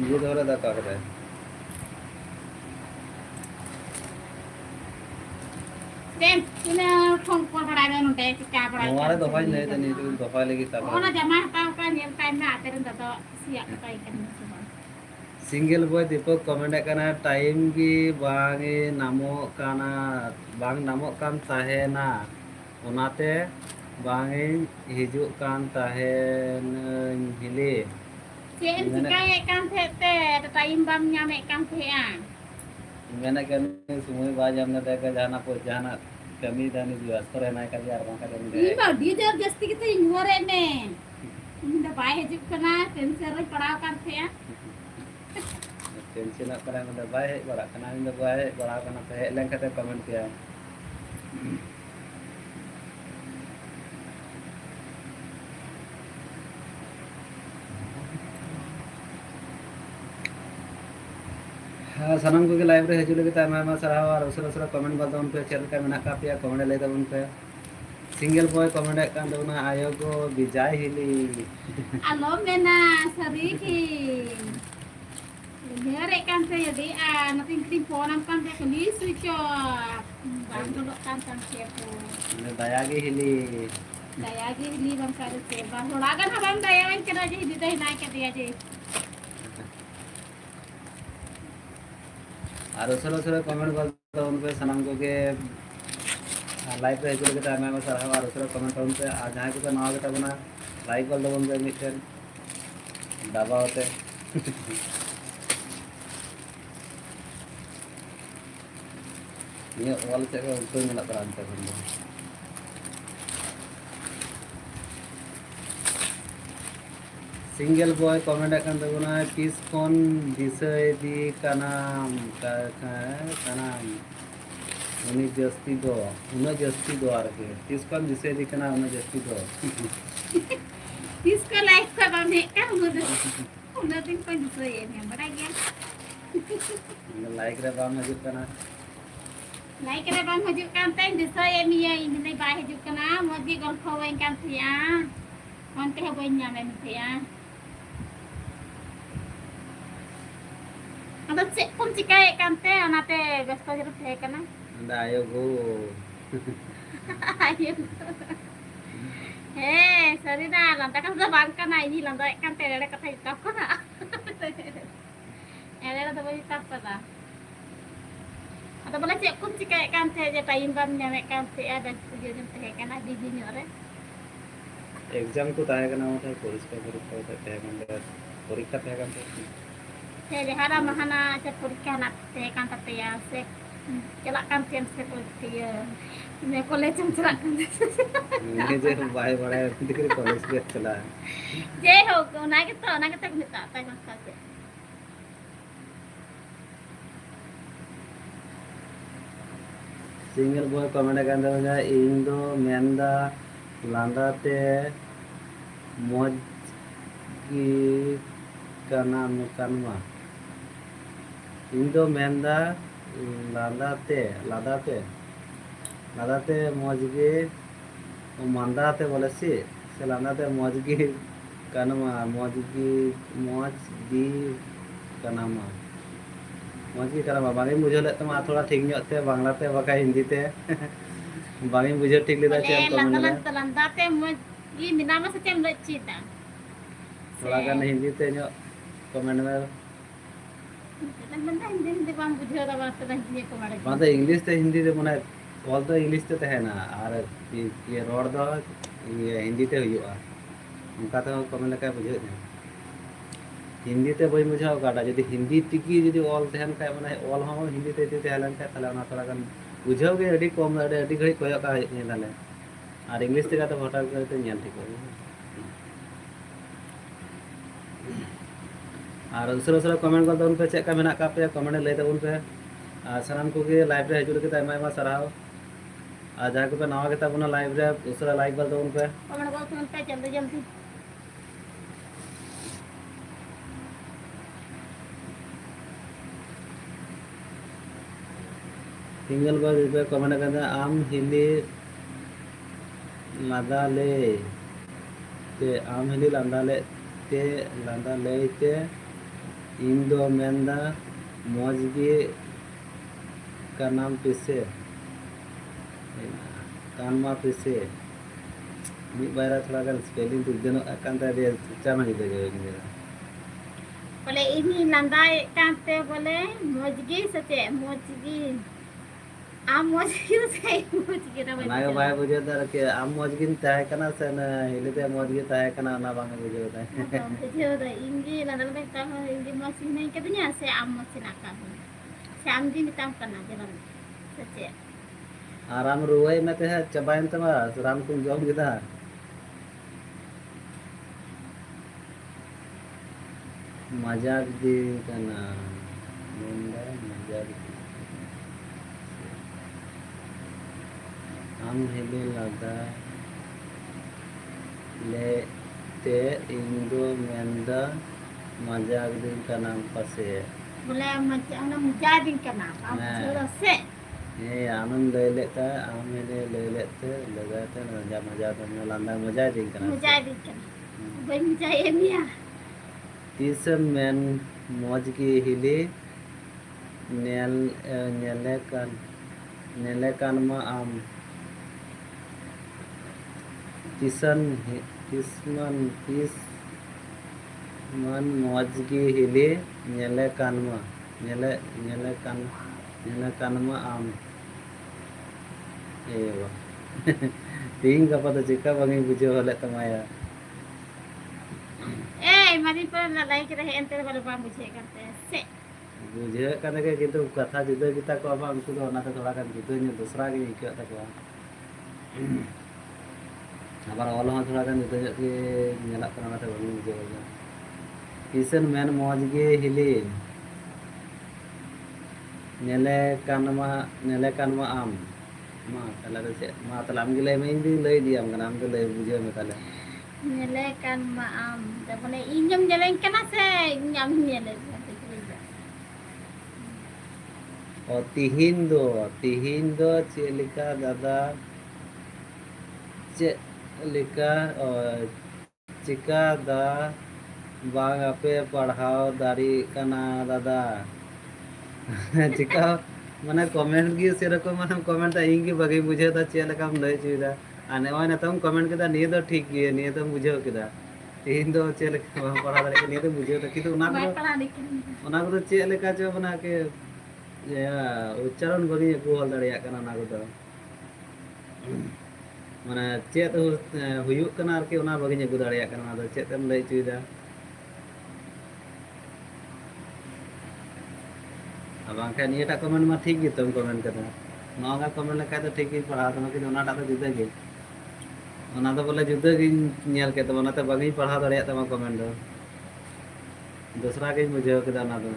[SPEAKER 2] ये धोरा दा का है
[SPEAKER 3] dem ina thong ko bada da no de cika bada
[SPEAKER 2] हमारे दफा नहीं तो नहीं तो दफा लेगी तब
[SPEAKER 3] ona jama ta ka ni time na aterin da to siap kai kan semua
[SPEAKER 2] single boy Deepak comment करना टाइम की बांगे नामो काना बांग नामो कान ताहेना ओनाते बांगे हिजुक कान ताहेन हिली
[SPEAKER 3] chen cika kan te time bam nyame kan te a
[SPEAKER 2] मैंने कहने सुमोई बाज हमने देखा जाना को जाना कमी दानी जो अस्तर है ना कर यार वहां का
[SPEAKER 3] ni ba dia jar jasti kita ingore ne ini da bai hejuk kana tenser re padao kan te a
[SPEAKER 2] tension करे मतलब बाय बड़ा खाना इन बाय बड़ा खाना पे लें कहते कमेंट किया हाँ सनम को के लाइव रे हजू लगे ता मैं सराहा और उसरा उसरा कमेंट कर दो उन पे चैनल का मेना का पिया कमेंट ले दो उन पे सिंगल बॉय कमेंट kan दो ना आयो को विजय हिली
[SPEAKER 3] alo mena sariki Nyere kan saya di nating tim phone kan saya kali switch off bang dulu kan siapa
[SPEAKER 2] ने दया की हिली
[SPEAKER 3] daya gi li bang sare se bang thoda kan habang daya bang kena je di dai naik ke dia je
[SPEAKER 2] और उसरा उसरा comment कर दो उन पे सनम को के लाइव पे हजू लगे ता मैं सराहा और उसरा कमेंट उन पे आज जहां को ना आगे बना लाइक कर दो उन पे मिटन दबा होते ये ऑल से को उनको मिला कर अंत कर सिंगल बॉय कमेंट kan दो ना किस कौन दिसय दी कानाम कानाम उन्हें जस्ती दो आर के किस कौन दिसय दी काना उन्हें जस्ती दो
[SPEAKER 3] इसको लाइक का बम है क्या मुझे Udah ting koin disoyen yang beraya.
[SPEAKER 2] Like रे बाम हजूक कना
[SPEAKER 3] Naik kena bang hajuk kan teh disoyen ya ini nih bah hajuk kena mau di golf wain kan ya. Nanti hawain nyampe ya. Ada cek pun cikai kan teh anate besok jadi teh kena.
[SPEAKER 2] अंदा आयो गो
[SPEAKER 3] Ayo. Sorry dah, lantai kan sudah bangkan nah ini lantai kan teh ada kata hitam kena. Ada tuh baju apa dah? Atau boleh cek pun cikai kan teh aja tayin bam nyampe kan teh ada tujuan teh kena di sini orang.
[SPEAKER 2] Exam को ताहे कना होता है परीक्षा परीक्षा होता है कंदे परीक्षा ताहे कंदे
[SPEAKER 3] Saya dihara mahana cek purika nak teh kan tapi ya se celak kan tiang se purika. Ini college yang celak kan.
[SPEAKER 2] ये जे बाय बड़ा दिखरी कॉलेज के चला
[SPEAKER 3] Jeh ho, nak kita minta tay mas kasih.
[SPEAKER 2] Single boy comment कंदे होगा इंदो मेंदा लांदाते मौज की कना मुकनमा इंदो मेंदा लांदाते लादाते लादाते मौज की मंदाते बोले से लांदाते मौज की कनमा मौज की कनमा मौज की कनमा बांगी मुझे लगता है थोड़ा ठीक नहीं होते बांग्ला ते बका हिंदी ते बांगी मुझे ठीक लेता
[SPEAKER 3] Boleh
[SPEAKER 2] चल कमेंट में
[SPEAKER 3] landa teh mau ini minama setiap lecita.
[SPEAKER 2] थोड़ा गान हिंदी ते नो कमेंट में
[SPEAKER 3] Benda hindi bang bujur ada bahasa dah ini kemarin.
[SPEAKER 2] बात इंग्लिश ते हिंदी ते मने ऑल तो इंग्लिश ते है ना और ये रोड दो ये हिंदी ते हुआ उनका तो कमेंट लगा बुझे हिंदी ते बई बुझाओ काटा यदि हिंदी टिकी यदि ऑल तहन का माने ऑल हो हिंदी ते ते हलन का तले ना थोड़ा गान बुझाओ के अडी कम अडी घड़ी कोय का हे तले और इंग्लिश ते का तो होटल के ते ᱧᱮᱞ ठीक और उसरा उसरा कमेंट कर दोन पे चेक का मेना का पे कमेंट ले दोन पे सनाम को के लाइव रे हजूर के ताइमा मा सराव आ जा को पे नवा के तबना लाइव रे उसरा लाइक कर दोन पे
[SPEAKER 3] Kamu nak tuan teh jल्दी
[SPEAKER 2] सिंगल बार पे कमेंट कर आम हिली लादा ले ते आम हिली लादा ले ते इंदो मेंदा मौज गे कानाम पिसे कानमा पिसे मी बायरा थोड़ा गान स्पेलिंग तो जनो अकांता दे चामा हिदे गयो
[SPEAKER 3] Boleh ini landai kan teh boleh mojgi sate mojgi. Mojgi saya mojgi na
[SPEAKER 2] नायो भाई बुझे दर के आम मौज गिन ताहे कना से न हिली ते मौज गे ताहे कना ना बांग बुझे ताहे
[SPEAKER 3] Bujur dah inggi landai landai tahu inggi masih naik katanya saya masih nak kau. Saya amdi minta kena jalan sate.
[SPEAKER 2] आराम रुवई में ते है चबाइन तमा राम कुन जॉब गिदा मजाक दी कना मुंडा मजाक हम हिली लादा ले ते इंदो मेंदा मजाक दी कना पसे
[SPEAKER 3] Boleh macam mana menjadi kena.
[SPEAKER 2] Nah.
[SPEAKER 3] Selesai.
[SPEAKER 2] ये आनंद ले लेता है आम ले लेते लगाते मजा मजा तो लांदा मजा दिन कना
[SPEAKER 3] Menjadi kena. Menjadi ni ya.
[SPEAKER 2] तीसर मैन मौज की हिली नेले कान मा आम तीसमन मौज की हिली नेले कान मा आम ए वाह तीन का पता चिका बंगी बुझे होले तमाया
[SPEAKER 3] Mari pun lalai kita enter baru bang bujuk kata. Se.
[SPEAKER 2] बुझे कने के किंतु कथा जुदा गीता को अब हमको तो ना थोड़ा kan जुदा ने दूसरा के इके तको abar ऑल हो थोड़ा kan जुदा के नेला कना ना बंगी बुझे होगा किसन मैन मौज गे हिली नेले कानमा आम मा तला से मा तला हम गिले में दी लई दिया हम कना हम तो लई बुझे में तले
[SPEAKER 3] nyele kan maam dah boleh injam jalan kana se nyam nyele
[SPEAKER 2] Oh, tihin do celika dada celika चिका दा बांग आपे पढ़ाओ दारी कना दादा चिका माने कमेंट की सेरकम माने कमेंट इंगी बगे बुझे ता चे लका हम लई जुदा आने वाने तम कमेंट केदा निये दो ठीक गे निये तो बुझे केदा इन दो चे लका पढ़ा दारी निये तो बुझे तो कितु उना को चे लका जो बना के उच्चारण बगे को हल दारिया कना ना को माने चेत हुयुक कना आरके उना बगे ᱧᱮᱜᱩ दाड़िया कना ना चेत एम लई चुइदा अब आंखे नियटा कमेंट मा ठीक गे तुम कमेंट कदा नोगा कमेंट लेका तो ठीक गे पढ़ा तो कि उनाटा तो जुदा गे उना तो बोले जुदा गे नेल के तो उनाते बगे पढ़ा दाड़िया तमा कमेंट दो दूसरा के बुझे केदा ना दो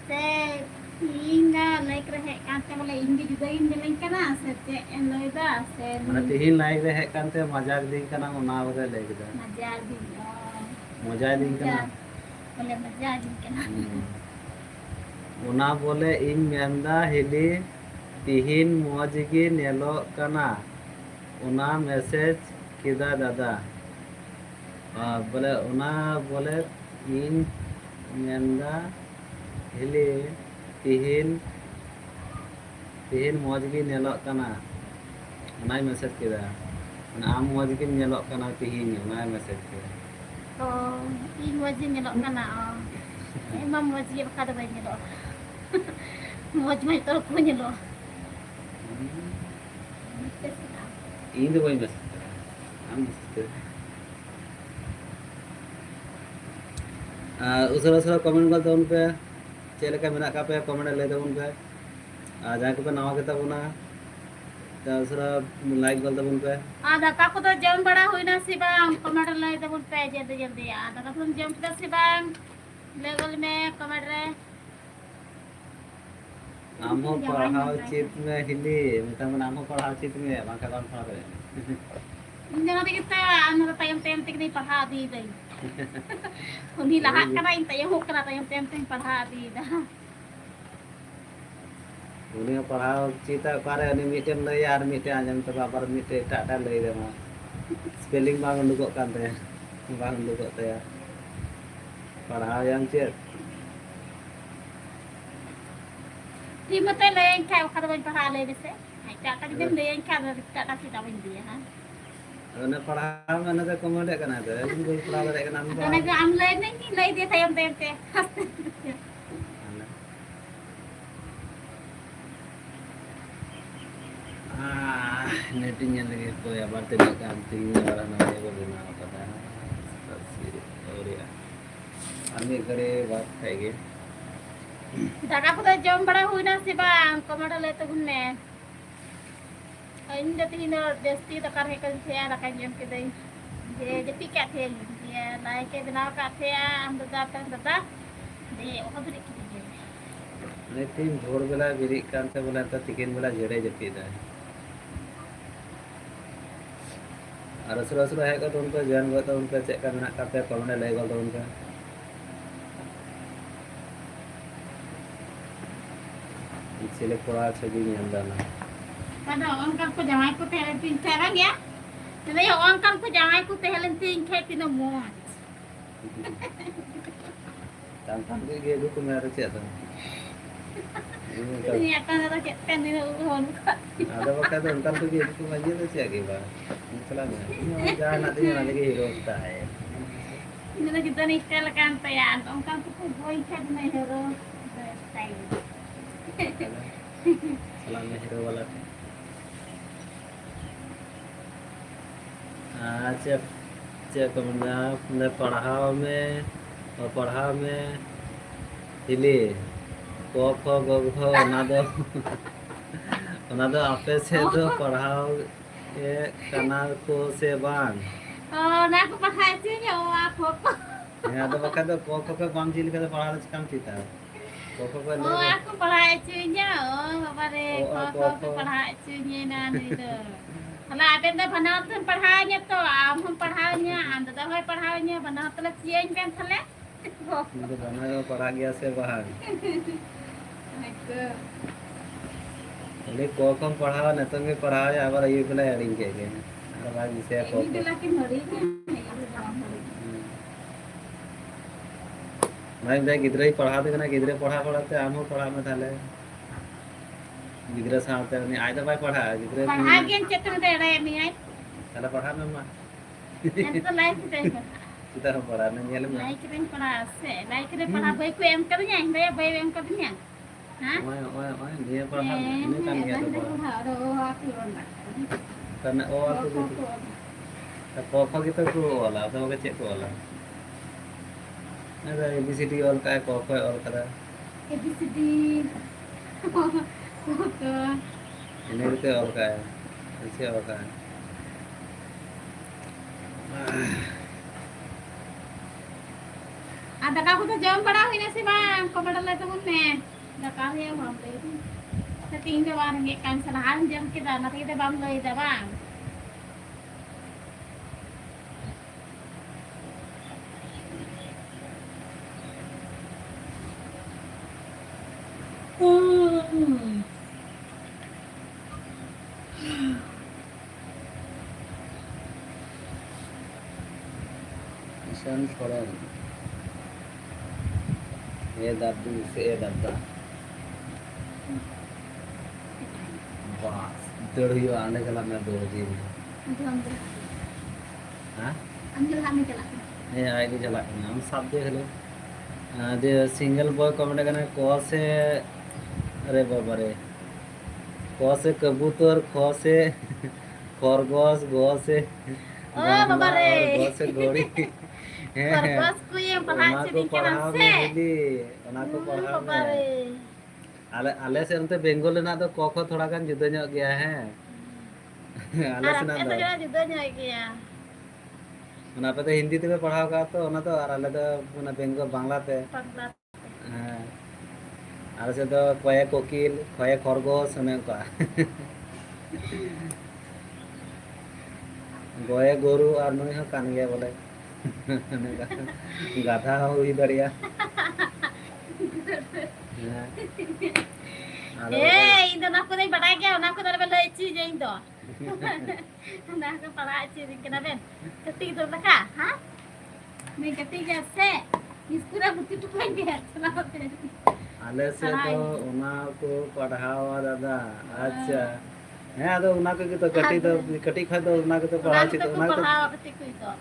[SPEAKER 3] से इंगा लाइक रहे कांते बोले इंगी जुदा इन जलन kana se te en loida se
[SPEAKER 2] माने तिहिन लाइक रे हे कांते मजाक दिन कना उना बगे ले केदा
[SPEAKER 3] मजा दिन
[SPEAKER 2] मजा दिन कना
[SPEAKER 3] बोले मजा दिन kana
[SPEAKER 2] उना बोले इन मेंदा हिली तिहिन मौज गे नेलो कना उना मैसेज किदा दादा बोले उना बोले इन मेंदा हिली तिहिन मौज गे नेलो कना उना मैसेज किदा आम मौज गे नेलो कना तिहिन उना मैसेज किदा
[SPEAKER 3] oh इन मौज nyelok kana emang mौज ye bakal ada nyelok mौज mai to ko nyelok
[SPEAKER 2] इन दो कोई मैसेज हम उसरा उसरा कमेंट गल तबन पे चे लेका मेना का पे कमेंट ले तबन पे जहाँ पे नवा के तबना उसरा लाइक गल तबन पे
[SPEAKER 3] दाका को तो जम बड़ा होइना से बांग कमेंट लाई तबन पे जल्दी जल्दी दाका को जम के से बांग लेवल में कमेंट रे
[SPEAKER 2] आमो पढ़ाओ चित में हिली मतलब आमो पढ़ाओ चित में बाका कौन पढ़ा रे
[SPEAKER 3] jangan kita anu tayam-tayam tik ni pahha di dai uni lahat kana in tayam hok kana tayam-tayam tik pahha di dah
[SPEAKER 2] उन्हें पढ़ाओ चिता पारे अनि मिटेन लई यार मिटे आजम तो बाबर मिटे टाटा लई दे मा स्पेलिंग बांग उडुको कांते बांग उडुको ते पढ़ाओ yang चे
[SPEAKER 3] di mate lain kai kata ban pahha le dese ai ta ka din lain ka ta ta kita ban dia ha
[SPEAKER 2] उन्हें पढ़ाओ मैंने तो कमेंट करना था लेकिन कोई पढ़ा दे करना
[SPEAKER 3] karena ga am lain ni lai dia tayam-tayam te
[SPEAKER 2] netting लगे कोई आबार ते काम तीन वाला ना ये बोलना पता है और यार अन्य करे बात खाएंगे
[SPEAKER 3] दाका को तो जम बड़ा होइना से बांग कमेंट ले तो गुने इन जति न देस्ती तो कर के से दाका जम के दई जे जति का थे ये लाइक के बिना का थे हम दादा दे ओ बरे की
[SPEAKER 2] ने तीन भोर बेला बिरी कांते बोला तो तिकिन बेला जड़े जपीदा और असुरा है तो उनको जान गो तो उनको चेक का मेना का पे कमेंट ले गल तो उनका इसीलिए पढ़ा छवि नहीं अंदाना
[SPEAKER 3] kada angkan ko jangan ko tehen tin terang ya jadi angkan ko jangan ko tehen tin ke tin mo
[SPEAKER 2] tantan के गे को मेरे चे तो
[SPEAKER 3] ini akan ada cek pen ini hon
[SPEAKER 2] ada waktu तो tantan तो गे को मजे तो चे के बा चला में jangan nanti nanti के हीरो होता है
[SPEAKER 3] ini lagi kita nih style kan tayan angkan ko boy ke na hero style
[SPEAKER 2] सलाम में हीरो वाला अच्छा चेक हमने पढ़ाओ में हिली क ख ग घ ना दो आपे से तो पढ़ाओ ये कना को से बांग
[SPEAKER 3] na ko pakai sih ya aku
[SPEAKER 2] यहाँ तो बका तो क ख के बांग जिल के तो पढ़ा काम चीता क ख के
[SPEAKER 3] oh aku pakai sih ya oh bapak deh kok pakai sih na nih tuh Kalau aben dah benar tu pahanya tu, am pahanya, anda dah hoy pahanya, benar tu lah cian ben thale.
[SPEAKER 2] मुझे बना पढ़ा गया से बाहर को कम पढ़ावा न तो मैं पढ़ावा आबार ये बेला एडिंग के गए और बाद विषय को
[SPEAKER 3] Ini dah laki hari ni.
[SPEAKER 2] भाई मैं गिद्रे पढ़ा दे ना गिद्रे पढ़ाते आम पढ़ा में थाले गिद्रे साथे नहीं आज तो भाई पढ़ा गिद्रे
[SPEAKER 3] Pahagi cetung dah ada ni ay.
[SPEAKER 2] थाले पढ़ा में मां
[SPEAKER 3] Yang tu lain kita.
[SPEAKER 2] kita पढ़ा नहीं ये में
[SPEAKER 3] Lain kita pernah se, lain kita pernah bayi ku em kerja, bayi bayi em kerja. Hah?
[SPEAKER 2] ओए ये पढ़ा ini kan dia तो karena oh aku gitu apa kita को वाला तो के चेक को वाला ada ABCD और का को और करा
[SPEAKER 3] ABCD.
[SPEAKER 2] ini itu और का है ऐसे और का है
[SPEAKER 3] Ada kamu tu jam pada hari ni sih bang, kau pada lagi tu ni. Dah kau yang bang tu. Setinggi bang ni kan selahan jam kita nanti kita bang lagi dah bang.
[SPEAKER 2] Ishan छोड़ा ये दादू से दादा बस दौड़ी आने के लिए मैं दौड़ दी हाँ
[SPEAKER 3] Ambil kami kelak.
[SPEAKER 2] ये आगे चला हम सब देख लो दे सिंगल बॉय कमेंट करने को से अरे बाबा रे को से कबूतर खो से खरगोश गो से
[SPEAKER 3] बाबा रे।
[SPEAKER 2] गो से घोड़ी
[SPEAKER 3] Kertas ku yang pernah sedikit nasi.
[SPEAKER 2] को पढ़ाओ
[SPEAKER 3] Bapak re.
[SPEAKER 2] आले से उनते बेंगोल ना तो कोखो थोड़ा kan जुदा nyok गया है आले से ना
[SPEAKER 3] Arab itu juga judulnya ya.
[SPEAKER 2] मना पे तो हिंदी ते पढ़ाओ का तो ना तो आले तो मना बेंगोल बांग्ला ते
[SPEAKER 3] Pernah.
[SPEAKER 2] हां आले से तो कोया कोकिल कोया खरगोश ने का गोया गोरु और नई हो कान गया बोले गाधा हुई दरिया
[SPEAKER 3] Itu aku nih pada kaya, aku dah bela isi je itu. Nah, aku pada isi ni kenapa? Ketik tu laka, ha? Ni ketik je se. Isku dah bukti tu pun dia.
[SPEAKER 2] आले से तो उना को पढ़ावा दादा अच्छा है तो उना को तो कटी खा तो उना को तो पढ़ा ची तो उना को
[SPEAKER 3] पढ़ावा ketik itu.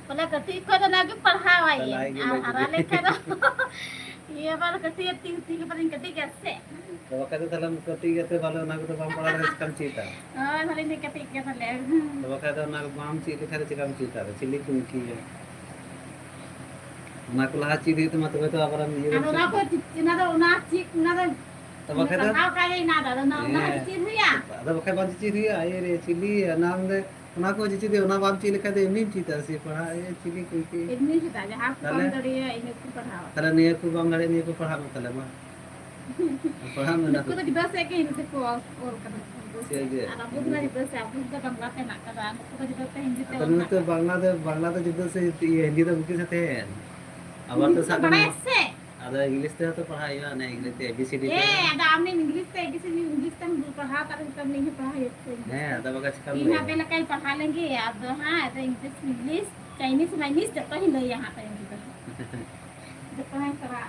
[SPEAKER 3] Kalau ketik ko dah lagi pढ़ावा ये. Arah lekha tu. Iya baru ketik tinggi paling ketik je se.
[SPEAKER 2] तो वक्त तो हम कटी गए वाले उना को तो बाम पढ़ा रहे कम चीता
[SPEAKER 3] Oh, hari ni ketik je le.
[SPEAKER 2] तो वक्त तो उना को बाम ची लिखा रहे कम चीता चिली कुंकी है उना को ला ची दी तो मत तो अब हम ये
[SPEAKER 3] Ano na ko una cik na da.
[SPEAKER 2] तो वक्त तो
[SPEAKER 3] Kau kaya na da na cik tu ya.
[SPEAKER 2] तो वक्त बाम ची दी ये रे चिली नाम दे उना को ची दी उना बाम ची लिखा दे एमनी चीता से पढ़ा ये chilli kunki
[SPEAKER 3] Ini kita aja aku kan dari ini aku pernah.
[SPEAKER 2] तले निये को बाम लड़े निये को पढ़ा मत तले मा पढ़ा में ना
[SPEAKER 3] Aku tuh di bahasa kayak ini tuh all kan.
[SPEAKER 2] Sige.
[SPEAKER 3] Anak aku tuh di bahasa aku tuh kan nggak kena kata aku tuh di bahasa Hindi tuh.
[SPEAKER 2] अपन तो बांग्ला तो जुद्ध से ये हिंदी तो बुकी से थे अब तो साथ में
[SPEAKER 3] Bahasa.
[SPEAKER 2] ada इंग्लिश ते तो पढ़ाई है ना इंग्लिश ते ABCD
[SPEAKER 3] Ada amne Inggris tuh di sini Inggris kan belum pernah tapi kita नहीं पढ़ा itu.
[SPEAKER 2] है ada बगा काम
[SPEAKER 3] यहाँ पे लगा पढ़ा लेंगे अब हाँ ada Inggris Chinese Chinese जब ही ले यहाँ पे kita. जब है करा.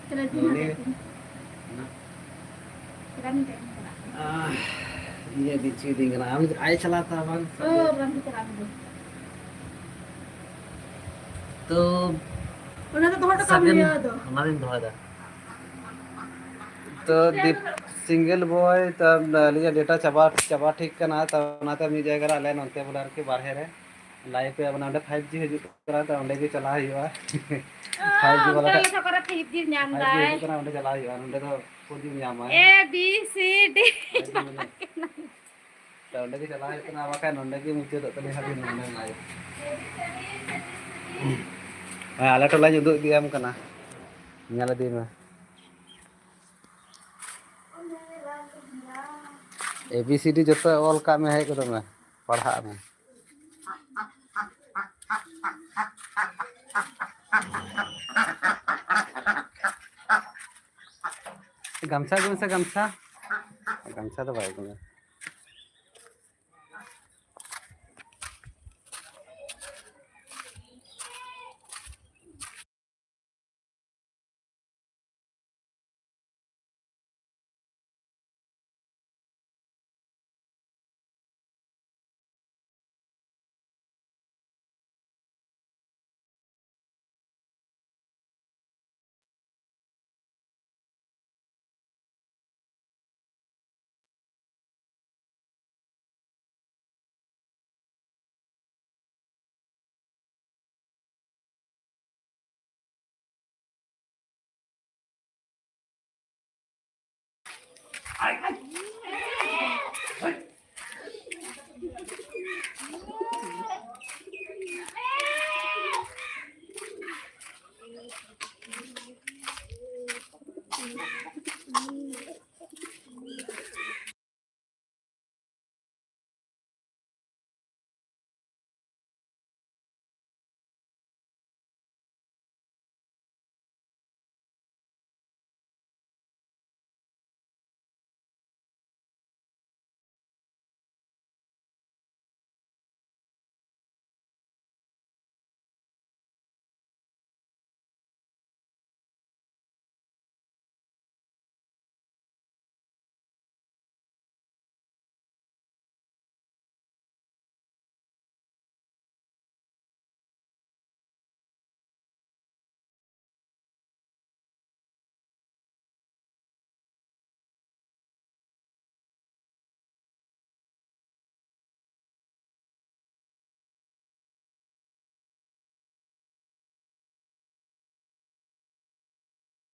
[SPEAKER 3] चलो जी kita minta.
[SPEAKER 2] ये दिची दिंगना हम आए चला था बन
[SPEAKER 3] Oh, berarti terang tu.
[SPEAKER 2] तो
[SPEAKER 3] Una tu thora kam liya tu.
[SPEAKER 2] हमारे दिन धोया था तो दीप सिंगल बॉय तब लिया डेटा चबा ठीक करना तब ना तब मी जाएगा ले नंते बोलार के बाहर है लाइव पे अब ना 5G हजू करा तो अंडे के चला हुआ 5G वाला
[SPEAKER 3] Kalau sekarang tidur nyam
[SPEAKER 2] 5G
[SPEAKER 3] dah.
[SPEAKER 2] हजू करा अंडे चला हुआ अंडे तो पूरी नियम है
[SPEAKER 3] A B C D.
[SPEAKER 2] तो अंडे के चला है तो ना वाका अंडे के मुझे तो नहीं हबी नंदे ना हां आला टोला जुदु दियाम कना nyala di mah
[SPEAKER 1] ABCD जो ऑल का में है कदम में पढ़ा में गमछा गमछा गमछा गमछा तो भाई तुम्हें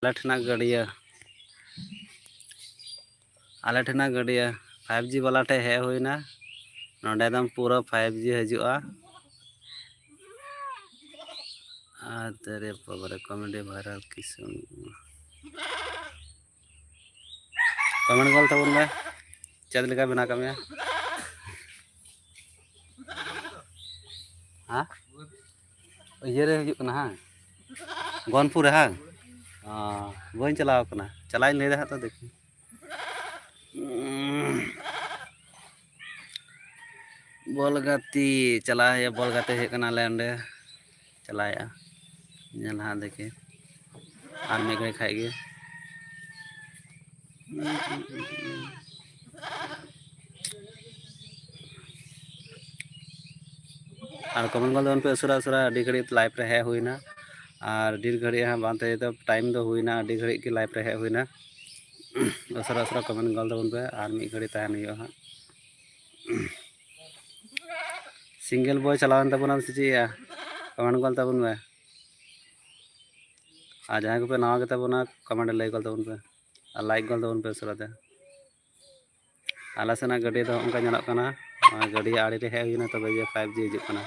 [SPEAKER 1] गड़िया आले ठेना गड़िया 5G वाला ठे है होइना नोडे दम पूरा 5G हजुआ तेरे बाबरे कॉमेडी वायरल किसम कमेंट गल तबन बे चेद लेका बना कमिया हां ये रे हजु कना हां गनपुर हां बन चलाव कना चलाई ले रहा तो देखी बॉल गाती चला है बॉल गाते है कना ले अंडे चलाया नेल हां देखे आर में गए खाएगे और कमेंट गल दोन पे असुरा असुरा अडी घड़ी लाइव रे है हुईना और डीर घड़ी हां बांते तो टाइम दो हुईना अडी घड़ी की लाइव रे है हुईना असुरा असुरा कमेंट गल दोन पे और मी घड़ी तहन हुई हां सिंगल बॉय चलावन तबना सिचिया कमेंट गल तबन में आज जहाँ पे नवा के तबना कमेंट लाइक गल तबन पे और लाइक गल तबन पे असुरा ते आला सेना गड्डी तो उनका ñelok kana गड्डी आड़ी रे है हुईना तबे ये 5G हिजुग kana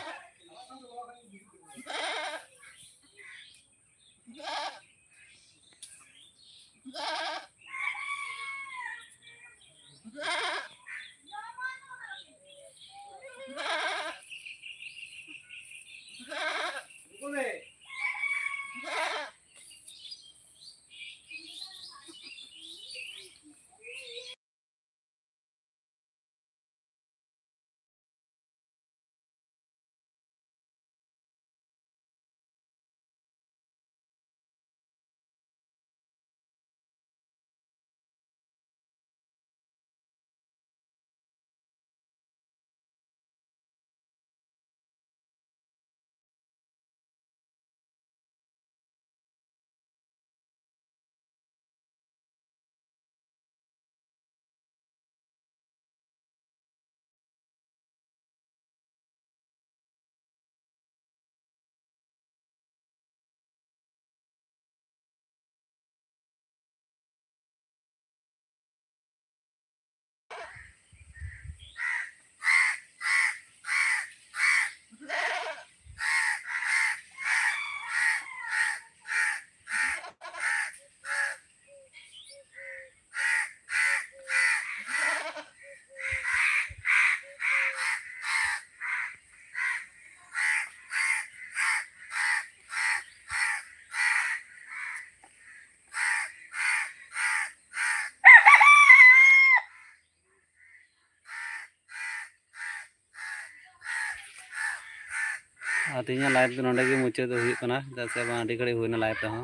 [SPEAKER 2] तीन लाइव नोडे मुचाद चेदा से अभी घड़ी हुई लाइव रहा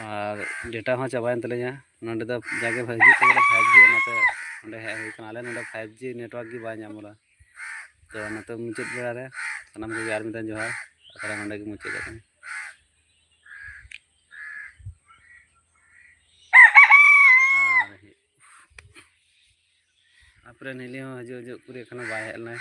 [SPEAKER 2] और डेटा हो चाबान तलिया नोडे जागे हजू तक 5G हेकना आले नोडे 5G नेटवर्क की बामला तो नत मुचाद बेड़ा सामान को यार मिदा जोहार नोडे मुचाद अपने हिली हजू हजू पूरी बाय हेलना